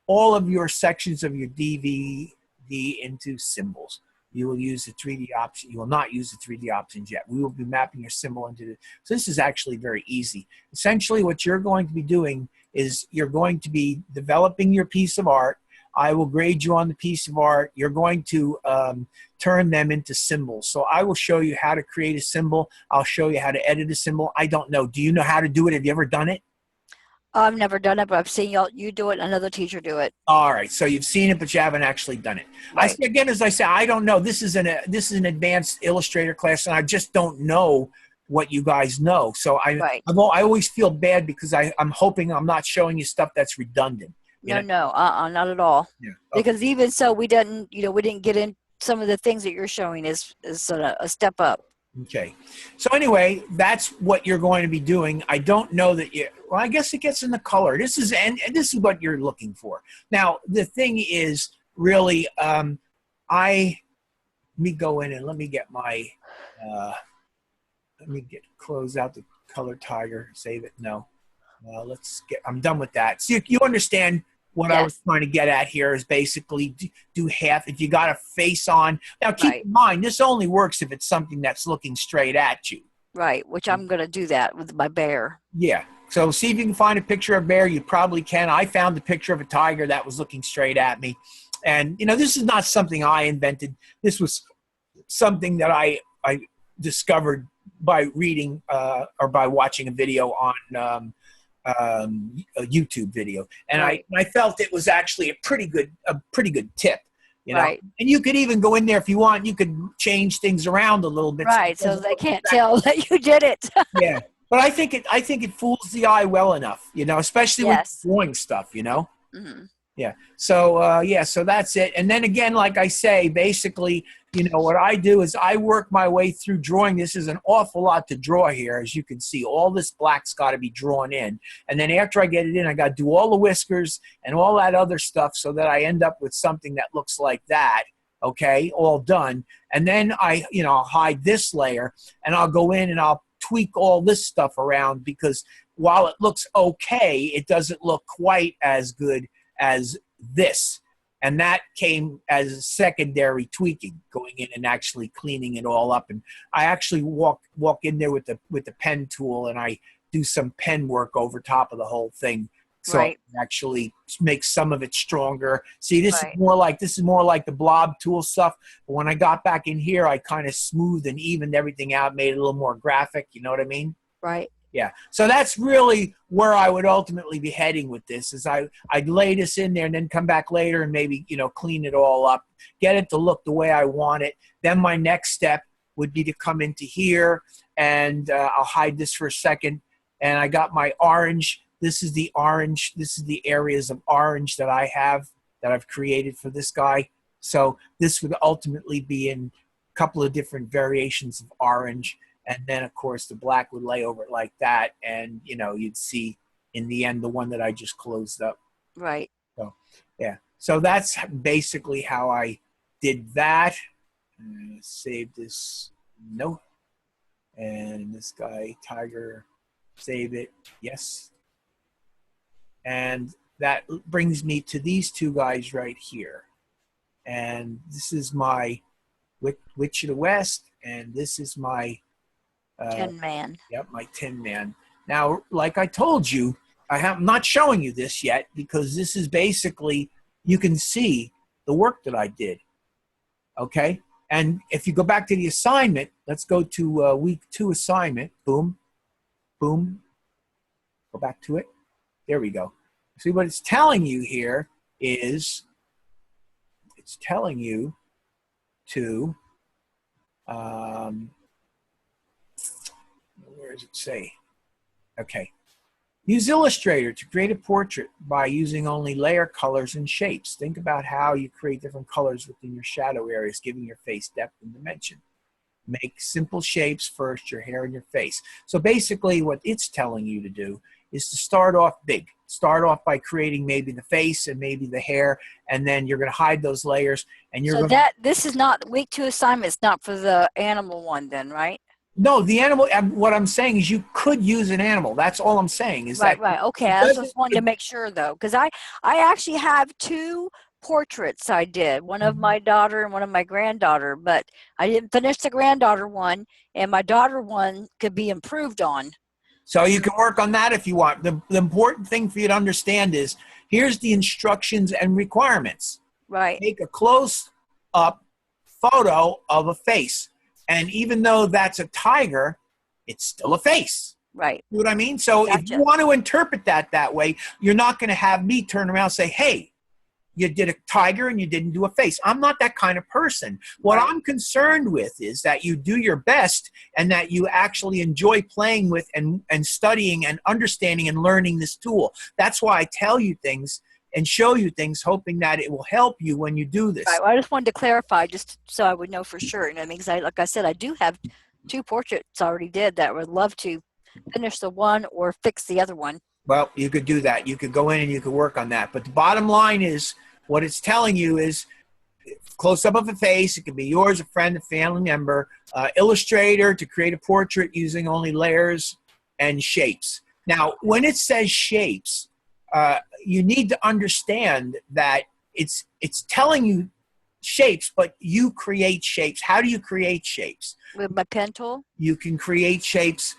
all of your sections of your DVD into symbols. You will use the 3D option. You will not use the 3D options yet. We will be mapping your symbol into the, so this is actually very easy. Essentially, what you're going to be doing is you're going to be developing your piece of art. I will grade you on the piece of art. You're going to turn them into symbols. So I will show you how to create a symbol. I'll show you how to edit a symbol. I don't know. Do you know how to do it? Have you ever done it?
I've never done it, but I've seen you do it and another teacher do it.
All right, so you've seen it, but you haven't actually done it.
Right.
Again, as I say, I don't know. This is an advanced Illustrator class, and I just don't know what you guys know. So I always feel bad because I'm hoping I'm not showing you stuff that's redundant.
No, not at all.
Yeah. Okay.
Because even so, we didn't get in some of the things that you're showing is a step up.
Okay. So anyway, that's what you're going to be doing. I don't know that well, I guess it gets in the color. This is what you're looking for. Now, the thing is really, let me go in and let me get my, close out the color tiger, save it. No, I'm done with that. So you understand what I was trying to get at here is basically do half. If you got a face on, now keep in mind, this only works if it's something that's looking straight at you.
Right, which I'm going to do that with my bear.
Yeah. So see if you can find a picture of a bear. You probably can. I found a picture of a tiger that was looking straight at me. And, this is not something I invented. This was something that I discovered by reading or by watching a video on a YouTube video, and I felt it was actually a pretty good tip,
Right.
And you could even go in there if you want. You could change things around a little bit,
right? So they can't tell that you did it.
Yeah, but I think it fools the eye well enough, especially with drawing stuff,
Mm-hmm.
Yeah. So so that's it. And then again, like I say, basically, what I do is I work my way through drawing. This is an awful lot to draw here. As you can see, all this black's got to be drawn in. And then after I get it in, I got to do all the whiskers and all that other stuff so that I end up with something that looks like that. Okay, all done. And then I'll hide this layer and I'll go in and I'll tweak all this stuff around because while it looks okay, it doesn't look quite as good as this. And that came as secondary tweaking, going in and actually cleaning it all up. And I actually walk in there with the pen tool and I do some pen work over top of the whole thing. So I can actually make some of it stronger. See, this is more like the blob tool stuff. But when I got back in here, I kind of smoothed and evened everything out, made it a little more graphic. You know what I mean?
Right.
Yeah, so that's really where I would ultimately be heading with this is I'd lay this in there and then come back later and maybe, clean it all up, get it to look the way I want it. Then my next step would be to come into here and I'll hide this for a second. And I got my orange. This is the orange. This is the areas of orange that I've created for this guy. So this would ultimately be in a couple of different variations of orange. And then, of course, the black would lay over it like that. And, you'd see in the end the one that I just closed up.
Right.
So, yeah. So that's basically how I did that. Save this. No. And this guy, Tiger, save it. Yes. And that brings me to these two guys right here. And this is my Witch of the West. And this is my
Tin Man.
Yep, my Tin Man. Now, like I told you, I'm not showing you this yet because this is basically, you can see the work that I did. Okay? And if you go back to the assignment, let's go to week 2 assignment. Boom, boom. Go back to it. There we go. See, what it's telling you here is it's telling you to, where does it say? Okay. Use Illustrator to create a portrait by using only layer colors and shapes. Think about how you create different colors within your shadow areas, giving your face depth and dimension. Make simple shapes first, your hair and your face. So basically what it's telling you to do is to start off big. Start off by creating maybe the face and maybe the hair, and then you're going to hide those layers. And you're
this is not week 2 assignment. It's not for the animal one then, right?
No, the animal, what I'm saying is you could use an animal. That's all I'm saying. Is
right,
that
right. Okay, I just wanted to make sure though, because I actually have 2 portraits I did, one of my daughter and one of my granddaughter, but I didn't finish the granddaughter one, and my daughter one could be improved on.
So you can work on that if you want. The important thing for you to understand is here's the instructions and requirements.
Right.
Take a close-up photo of a face. And even though that's a tiger, it's still a face.
Right.
You know what I mean? So
Gotcha.
if you want to interpret that way, you're not going to have me turn around and say, hey, you did a tiger and you didn't do a face. I'm not that kind of person. What I'm concerned with is that you do your best and that you actually enjoy playing with and studying and understanding and learning this tool. That's why I tell you things and show you things, hoping that it will help you when you do this.
Right. Well, I just wanted to clarify, just so I would know for sure. You know, because like I said, I do have 2 portraits already did that. I would love to finish the one or fix the other one.
Well, you could do that. You could go in and you could work on that. But the bottom line is, what it's telling you is close up of a face. It could be yours, a friend, a family member. Illustrator to create a portrait using only layers and shapes. Now, when it says shapes, you need to understand that it's telling you shapes, but you create shapes. How do you create shapes?
With my pen tool?
You can create shapes.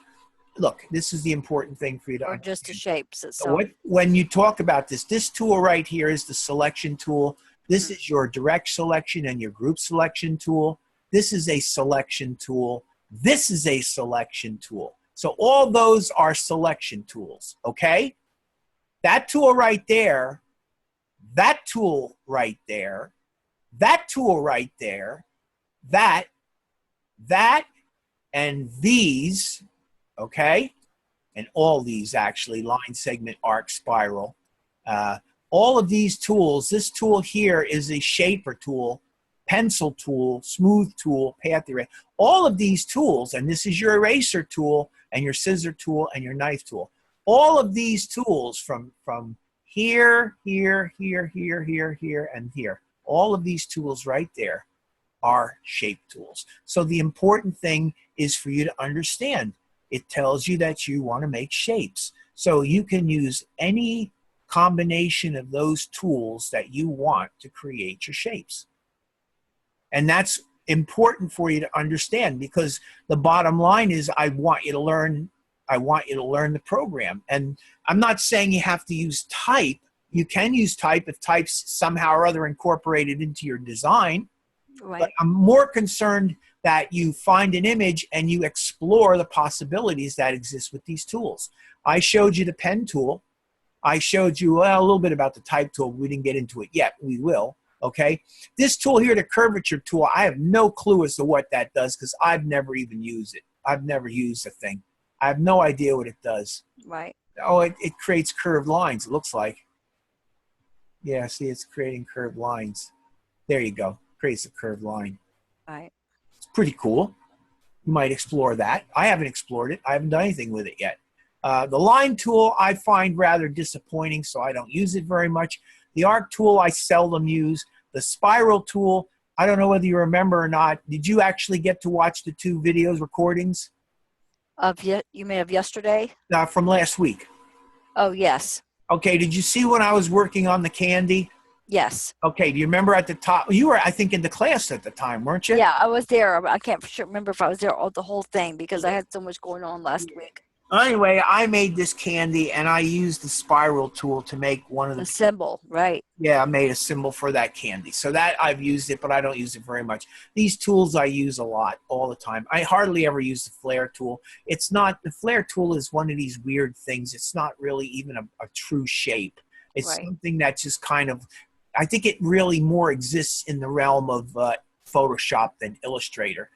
Look, this is the important thing for you to understand.
Or just the shapes itself.
So when you talk about this tool right here is the selection tool. This is your direct selection and your group selection tool. This is a selection tool. This is a selection tool. So all those are selection tools, okay? That tool right there, that tool right there, that tool right there, that, and these, okay? And all these actually, line, segment, arc, spiral. All of these tools, this tool here is a shaper tool, pencil tool, smooth tool, path eraser. All of these tools, and this is your eraser tool and your scissor tool and your knife tool. All of these tools from here, here, here, here, here, here, and here. All of these tools right there are shape tools. So the important thing is for you to understand. It tells you that you want to make shapes. So you can use any combination of those tools that you want to create your shapes. And that's important for you to understand, because the bottom line is I want you to learn the program. And I'm not saying you have to use type. You can use type if type's somehow or other incorporated into your design. Right. But I'm more concerned that you find an image and you explore the possibilities that exist with these tools. I showed you the pen tool. I showed you a little bit about the type tool. We didn't get into it yet. We will. Okay. This tool here, the curvature tool, I have no clue as to what that does because I've never even used it. I've never used the thing. I have no idea what it does.
Right.
Oh, it creates curved lines, it looks like. Yeah, see, it's creating curved lines. There you go. Creates a curved line.
Right.
It's pretty cool. You might explore that. I haven't explored it. I haven't done anything with it yet. The line tool I find rather disappointing, so I don't use it very much. The arc tool I seldom use. The spiral tool, I don't know whether you remember or not. Did you actually get to watch the 2 videos recordings?
You may have yesterday?
From last week.
Oh, yes. Okay,
did you see when I was working on the candy?
Yes.
Okay, do you remember at the top? You were, I think, in the class at the time, weren't you?
Yeah, I was there. I can't remember if I was there all the whole thing because I had so much going on last week.
Anyway, I made this candy and I used the spiral tool to make one of
The
the,
symbol, right?
yeah, I made a symbol for that candy. So that I've used it, but I don't use it very much. These tools I use a lot, all the time. I hardly ever use the flare tool. It's not, the flare tool is one of these weird things. It's not really even a true shape. It's
Right.
something that just kind of, I think it really more exists in the realm of Photoshop than Illustrator.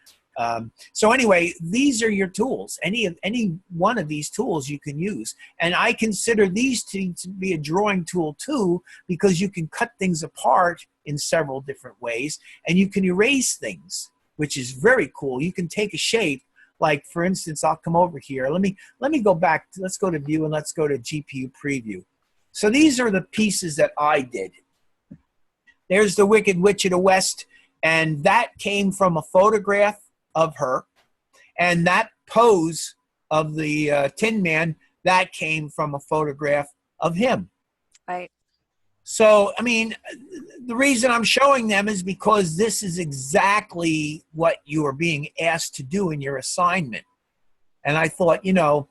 So anyway, these are your tools. Any one of these tools you can use. And I consider these to be a drawing tool too, because you can cut things apart in several different ways and you can erase things, which is very cool. You can take a shape, like for instance, I'll come over here. Let me go back. Let's go to view and let's go to GPU preview. So these are the pieces that I did. There's the Wicked Witch of the West, and that came from a photograph of her. And that pose of the Tin Man, that came from a photograph of him.
Right.
So, I mean, the reason I'm showing them is because this is exactly what you are being asked to do in your assignment. And I thought, you know,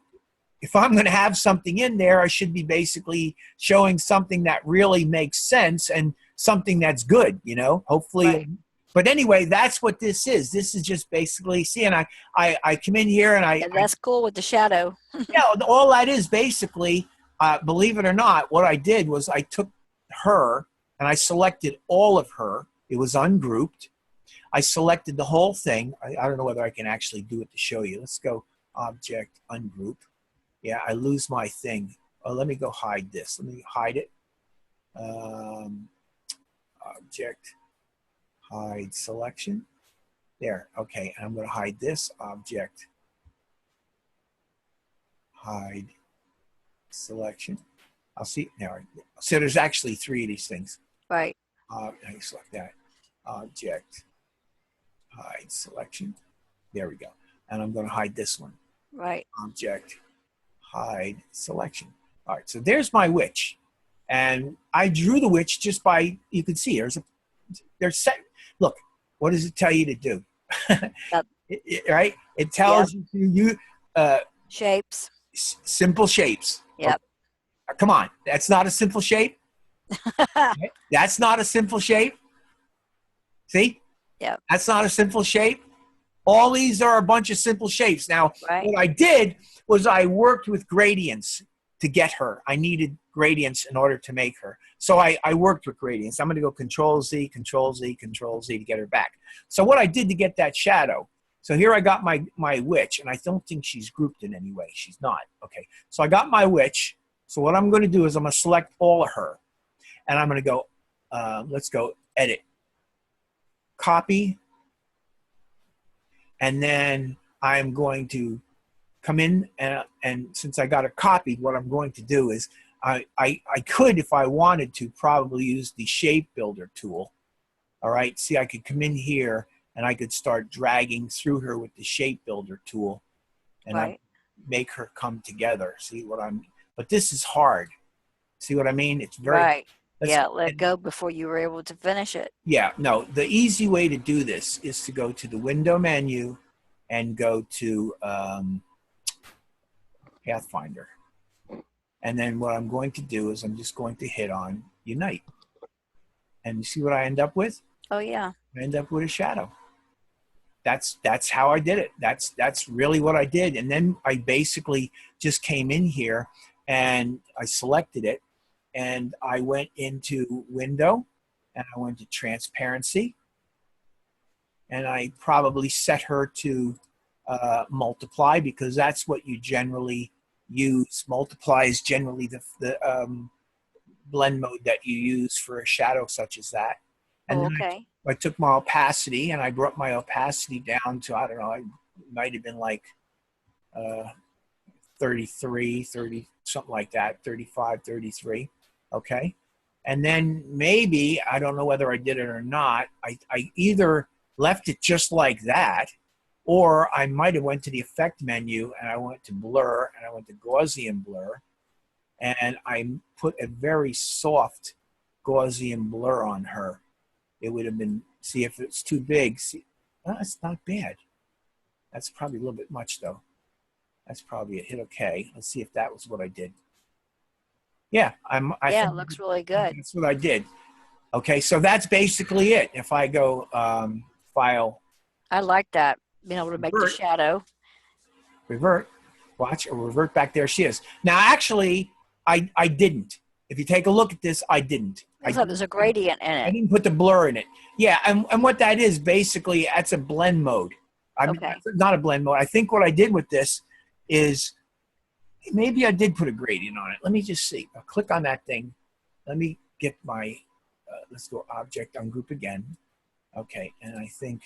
if I'm going to have something in there, I should be basically showing something that really makes sense and something that's good, you know, hopefully.
Right.
But anyway, that's what this is. This is just basically, see, and I come in here and
Yeah, that's cool with the shadow.
yeah, all that is basically, believe it or not, what I did was I took her and I selected all of her. It was ungrouped. I selected the whole thing. I don't know whether I can actually do it to show you. Let's go object, ungroup. Yeah, I lose my thing. Oh, let me go hide this. Let me hide it. Object, hide selection. There, okay, and I'm going to hide this object, hide selection. I'll see now. So there's actually three of these things.
Right.
I select that object, hide selection. There we go. And I'm going to hide this one.
Right.
Object, hide selection. All right, so there's my witch. And I drew the witch just by, you can see there's set. Look, what does it tell you to do?
Yep.
Right? It tells you to use
Shapes.
simple shapes.
Yep.
Okay. Come on, that's not a simple shape. Right? That's not a simple shape. See?
Yep.
That's not a simple shape. All these are a bunch of simple shapes. Now,
Right.
what I did was I worked with gradients to get her. I needed gradients in order to make her. So I worked with gradients. I'm going to go Control-Z, Control-Z, Control-Z to get her back. So what I did to get that shadow, so here I got my witch, and I don't think she's grouped in any way. She's not. Okay, so I got my witch. So what I'm going to do is I'm going to select all of her, and I'm going to go, let's go Edit, Copy, and then I'm going to come in and since I got it copied, what I'm going to do is I could, if I wanted to, probably use the shape builder tool. All right, see, I could come in here and I could start dragging through her with the shape builder tool and
Right.
I make her come together. See what but this is hard. See what I mean? It's very,
Right. Yeah, let go before you were able to finish it.
yeah, no, the easy way to do this is to go to the window menu and go to Pathfinder. And then what I'm going to do is I'm just going to hit on Unite. And you see what I end up with?
Oh yeah.
I end up with a shadow. That's how I did it. That's really what I did. And then I basically just came in here and I selected it and I went into Window and I went to Transparency and I probably set her to multiply because that's what you generally use. Multiply is generally the blend mode that you use for a shadow such as that. And
Oh,
then
okay.
I took my opacity and I brought my opacity down to, I don't know, it might have been like 33, 30, something like that, 35, 33. Okay. And then maybe, I don't know whether I did it or not, I either left it just like that, or I might have went to the effect menu and I went to blur and I went to Gaussian blur and I put a very soft Gaussian blur on her. It would have been, see if it's too big, see, well, it's not bad. That's probably a little bit much though. That's probably it. Hit OK. Let's see if that was what I did. Yeah, I
Yeah,
think
it looks really good.
that's what I did. Okay, so that's basically it. If I go File,
I like that, being able to make the
Revert.
shadow.
Revert, watch, or revert back. There she is. Now, actually, I didn't. If you take a look at this, I didn't.
Looks like there's a gradient in
I
it.
didn't put the blur in it. Yeah, and what that is, basically, that's a blend mode. I mean,
Okay.
that's not a blend mode. I think what I did with this is, maybe I did put a gradient on it. Let me just see. I'll click on that thing. Let me get my, let's go Object, Ungroup again. Okay, and I think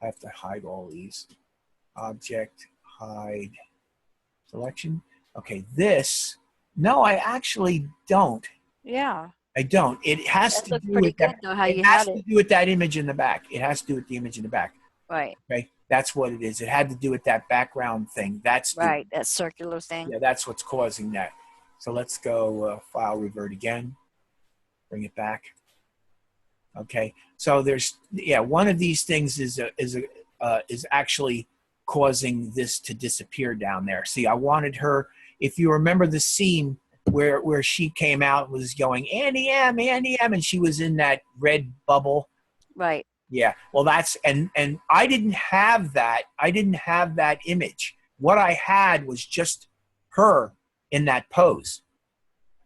I have to hide all these. Object, hide, selection. Okay, this, no, I actually don't.
Yeah.
I don't. It has
That
to
looks
do
pretty
with
good
that.
though, how
It
you
has
had
to
it.
do with that image in the back. It has to do with the image in the back.
Right.
Okay, that's what it is. It had to do with that background thing. That's
Right. That circular thing.
yeah, that's what's causing that. So let's go File, Revert again. Bring it back. Okay, so there's one of these things is actually causing this to disappear down there. See, I wanted her. If you remember the scene where she came out, was going Andy M, and she was in that red bubble.
Right.
Yeah, well, that's and I didn't have that. I didn't have that image. What I had was just her in that pose.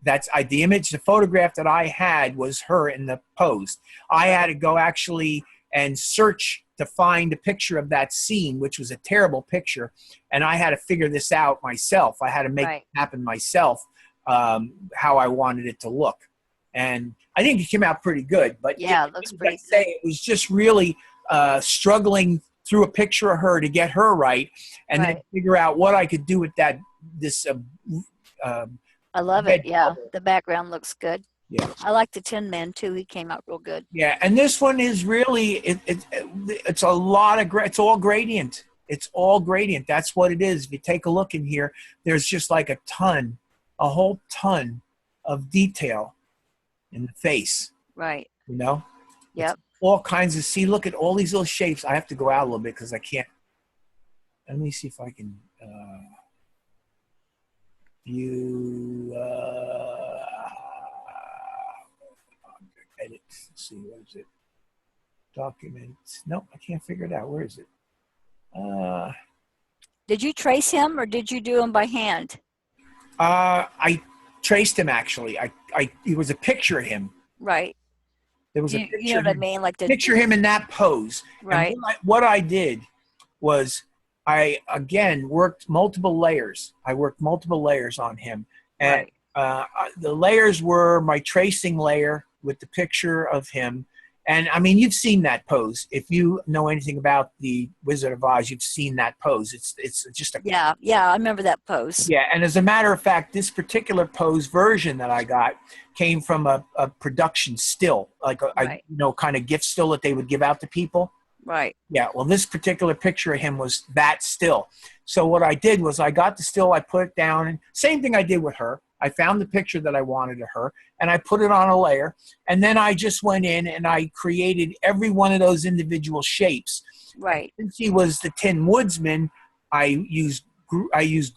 That's the image, the photograph that I had was her in the pose. I had to go actually and search to find a picture of that scene, which was a terrible picture, and I had to figure this out myself. I had to make it happen myself, how I wanted it to look. And I think it came out pretty good, but
yeah, it looks pretty good.
it was just really struggling through a picture of her to get her right, and then figure out what I could do with that.
I love it. Yeah, the background looks good.
Yeah,
I like the Tin Man too. He came out real good.
Yeah, and this one is really it's a lot of it's all gradient. It's all gradient. That's what it is. If you take a look in here, there's just like a whole ton of detail in the face.
Right.
You know?
Yep.
It's all kinds of, see, look at all these little shapes. I have to go out a little bit because I can't. Let me see if I can view edit. Let's see, what is it? Document. Nope, I can't figure it out. Where is it?
Did you trace him or did you do him by hand?
I traced him actually. It was a picture of him.
Right.
There was a picture.
You know what I mean? Like the
picture him in that pose.
Right.
And what I did was I again worked multiple layers. I worked multiple layers on him, and the layers were my tracing layer with the picture of him. And I mean, you've seen that pose. If you know anything about the Wizard of Oz, you've seen that pose. It's just a
yeah. I remember that pose.
Yeah, and as a matter of fact, this particular pose version that I got came from a production still, like a kind of gift still that they would give out to people.
Right.
Yeah. Well, this particular picture of him was that still. So what I did was I got the still, I put it down, and same thing I did with her. I found the picture that I wanted of her, and I put it on a layer, and then I just went in and I created every one of those individual shapes.
Right.
Since he was the Tin Woodsman, I used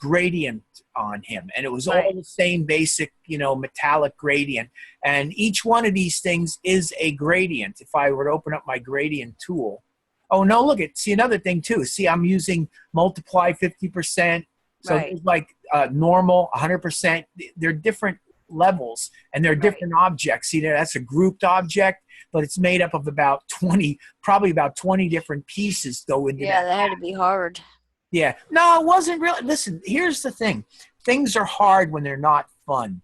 gradient on him, and it was all the same basic, metallic gradient. And each one of these things is a gradient. If I were to open up my gradient tool, oh no, look at, see another thing too. See, I'm using multiply 50%. So there's like normal 100%. They're different levels and they're different objects. See there, that's a grouped object, but it's made up of probably about 20 different pieces go into that.
Yeah, that had to be hard.
Yeah. No, it wasn't really. Listen, here's the thing. Things are hard when they're not fun.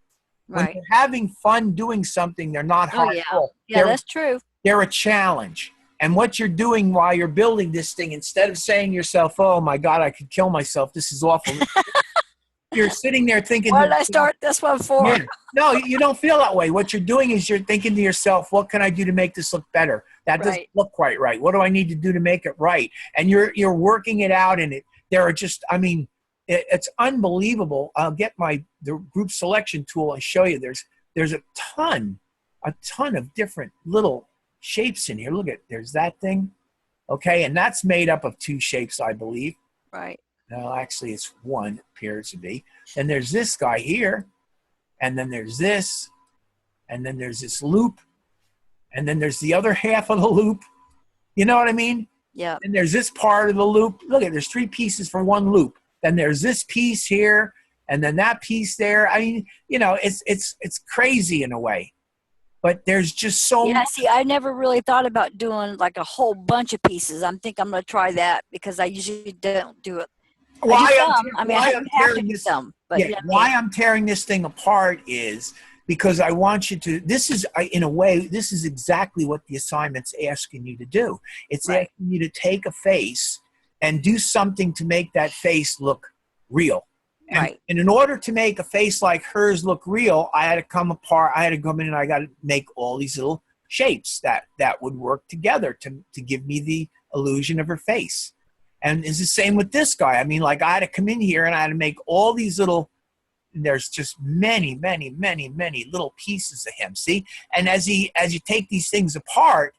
When you're having fun doing something, they're not hard.
Yeah, that's true.
They're a challenge. And what you're doing while you're building this thing, instead of saying to yourself, oh my God, I could kill myself, this is awful. You're sitting there thinking,
what did I start this one for?
Yeah. No, you don't feel that way. What you're doing is you're thinking to yourself, what can I do to make this look better? That doesn't look quite right. What do I need to do to make it right? And you're working it out, and there are just, I mean, it's unbelievable. I'll get the group selection tool and show you. There's a ton of different little shapes in here. Look at, there's that thing. Okay, and that's made up of two shapes, I believe.
Right.
No, actually it's one, appears to be. Then there's this guy here, and then there's this, and then there's this loop, and then there's the other half of the loop. You know what I mean?
Yeah.
And there's this part of the loop. Look at, there's 3 pieces for one loop. Then there's this piece here, and then that piece there. I mean, you know, it's crazy in a way, but there's just so
Yeah,
much.
see, I never really thought about doing like a whole bunch of pieces. I'm going to try that because I usually don't do it. I do some. I mean, I have to do some, but
Yeah, why I'm tearing this thing apart is because I want you to, this is, in a way, this is exactly what the assignment's asking you to do. It's
Right.
asking you to take a face and do something to make that face look real. And,
Right.
and in order to make a face like hers look real, I had to come in and I got to make all these little shapes that would work together to give me the illusion of her face. And it's the same with this guy. I mean, like, I had to come in here and I had to make all these little, there's just many, many, many, many little pieces of him. See? And as you take these things apart,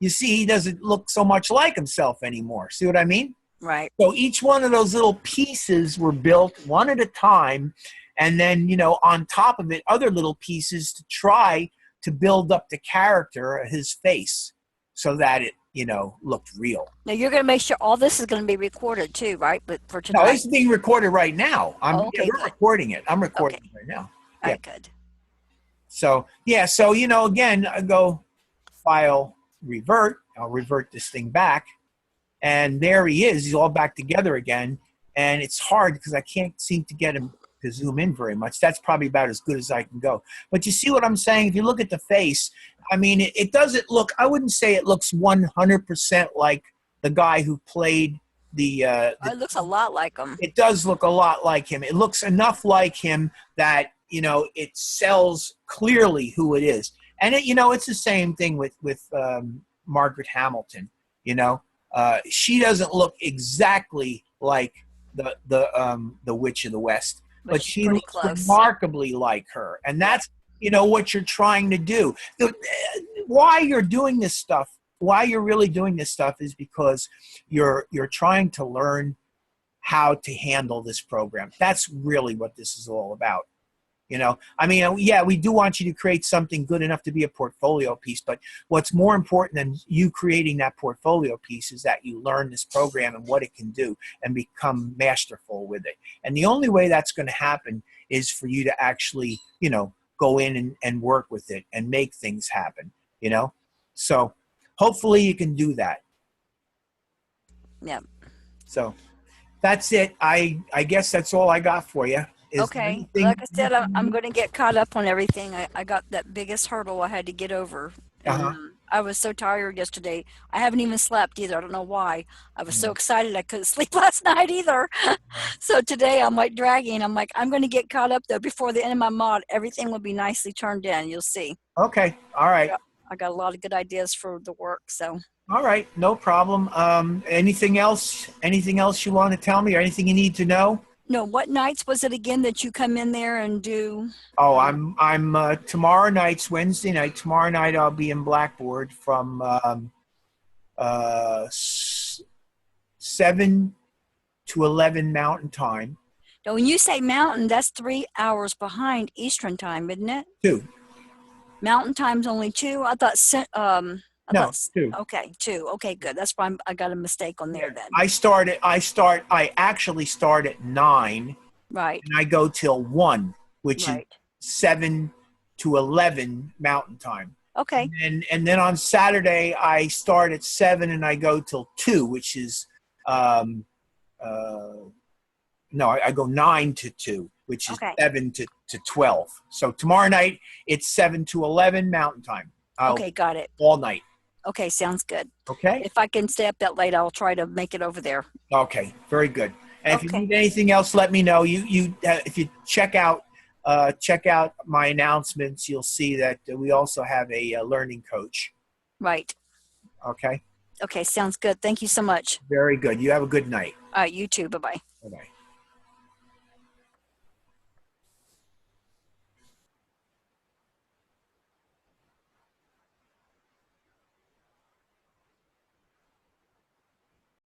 you see he doesn't look so much like himself anymore. See what I mean?
Right.
So each one of those little pieces were built one at a time. And then, you know, on top of it, other little pieces to try to build up the character of his face so that it, you know, looked real.
Now you're going to make sure all this is going to be recorded too, right? But for tonight.
No, it's being recorded right now.
Okay,
we're
good.
recording it. I'm recording
Okay.
it right now.
All
Yeah.
right, good.
So, yeah. So, you know, again, I go file revert. I'll revert this thing back. And there he is. He's all back together again. And it's hard because I can't seem to get him to zoom in very much. That's probably about as good as I can go. But you see what I'm saying? If you look at the face, I mean, it doesn't look, I wouldn't say it looks 100% like the guy who played the
It looks a lot like him.
It does look a lot like him. It looks enough like him that, you know, it sells clearly who it is. And, it, you know, it's the same thing with Margaret Hamilton, you know. She doesn't look exactly like the Witch of the West, but she looks remarkably like her. And that's, you know, what you're trying to do. Why you're doing this stuff, why you're really doing this stuff is because you're trying to learn how to handle this program. That's really what this is all about. You know, I mean, yeah, we do want you to create something good enough to be a portfolio piece, but what's more important than you creating that portfolio piece is that you learn this program and what it can do and become masterful with it. And the only way that's going to happen is for you to actually, you know, go in and work with it and make things happen, you know? So hopefully you can do that.
Yeah.
So that's it. I guess that's all I got for you.
Okay. Like I said, I'm going to get caught up on everything. I got that biggest hurdle I had to get over. I was so tired yesterday. I haven't even slept either. I don't know why. I was so excited I couldn't sleep last night either. So today I'm like dragging. I'm like, I'm going to get caught up though before the end of my mod. Everything will be nicely turned in. You'll see.
Okay. All right.
I got a lot of good ideas for the work. So.
All right. No problem. Anything else? Anything else you want to tell me or anything you need to know?
No, what nights was it again that you come in there and do?
Oh, I'm tomorrow night's Wednesday night. Tomorrow night I'll be in Blackboard from 7 to 11 Mountain Time.
Now, when you say Mountain, that's 3 hours behind Eastern Time, isn't it?
2.
Mountain Time's only 2. I thought
2.
Okay, 2. Okay, good. That's why I got a mistake on there then.
I actually start at 9.
Right.
And I go till 1, which is 7 to 11 Mountain Time.
Okay.
And then on Saturday I start at 7 and I go till 2, which is I go 9 to 2, which is 7 to 12. So tomorrow night it's 7 to 11 Mountain Time.
Okay, got it.
All night.
Okay, sounds good.
Okay.
If I can stay up that late, I'll try to make it over there.
Okay, very good. And if you need anything else, let me know. If you check out my announcements, you'll see that we also have a learning coach.
Right.
Okay.
Okay, sounds good. Thank you so much.
Very good. You have a good night.
You too. Bye-bye.
Bye-bye.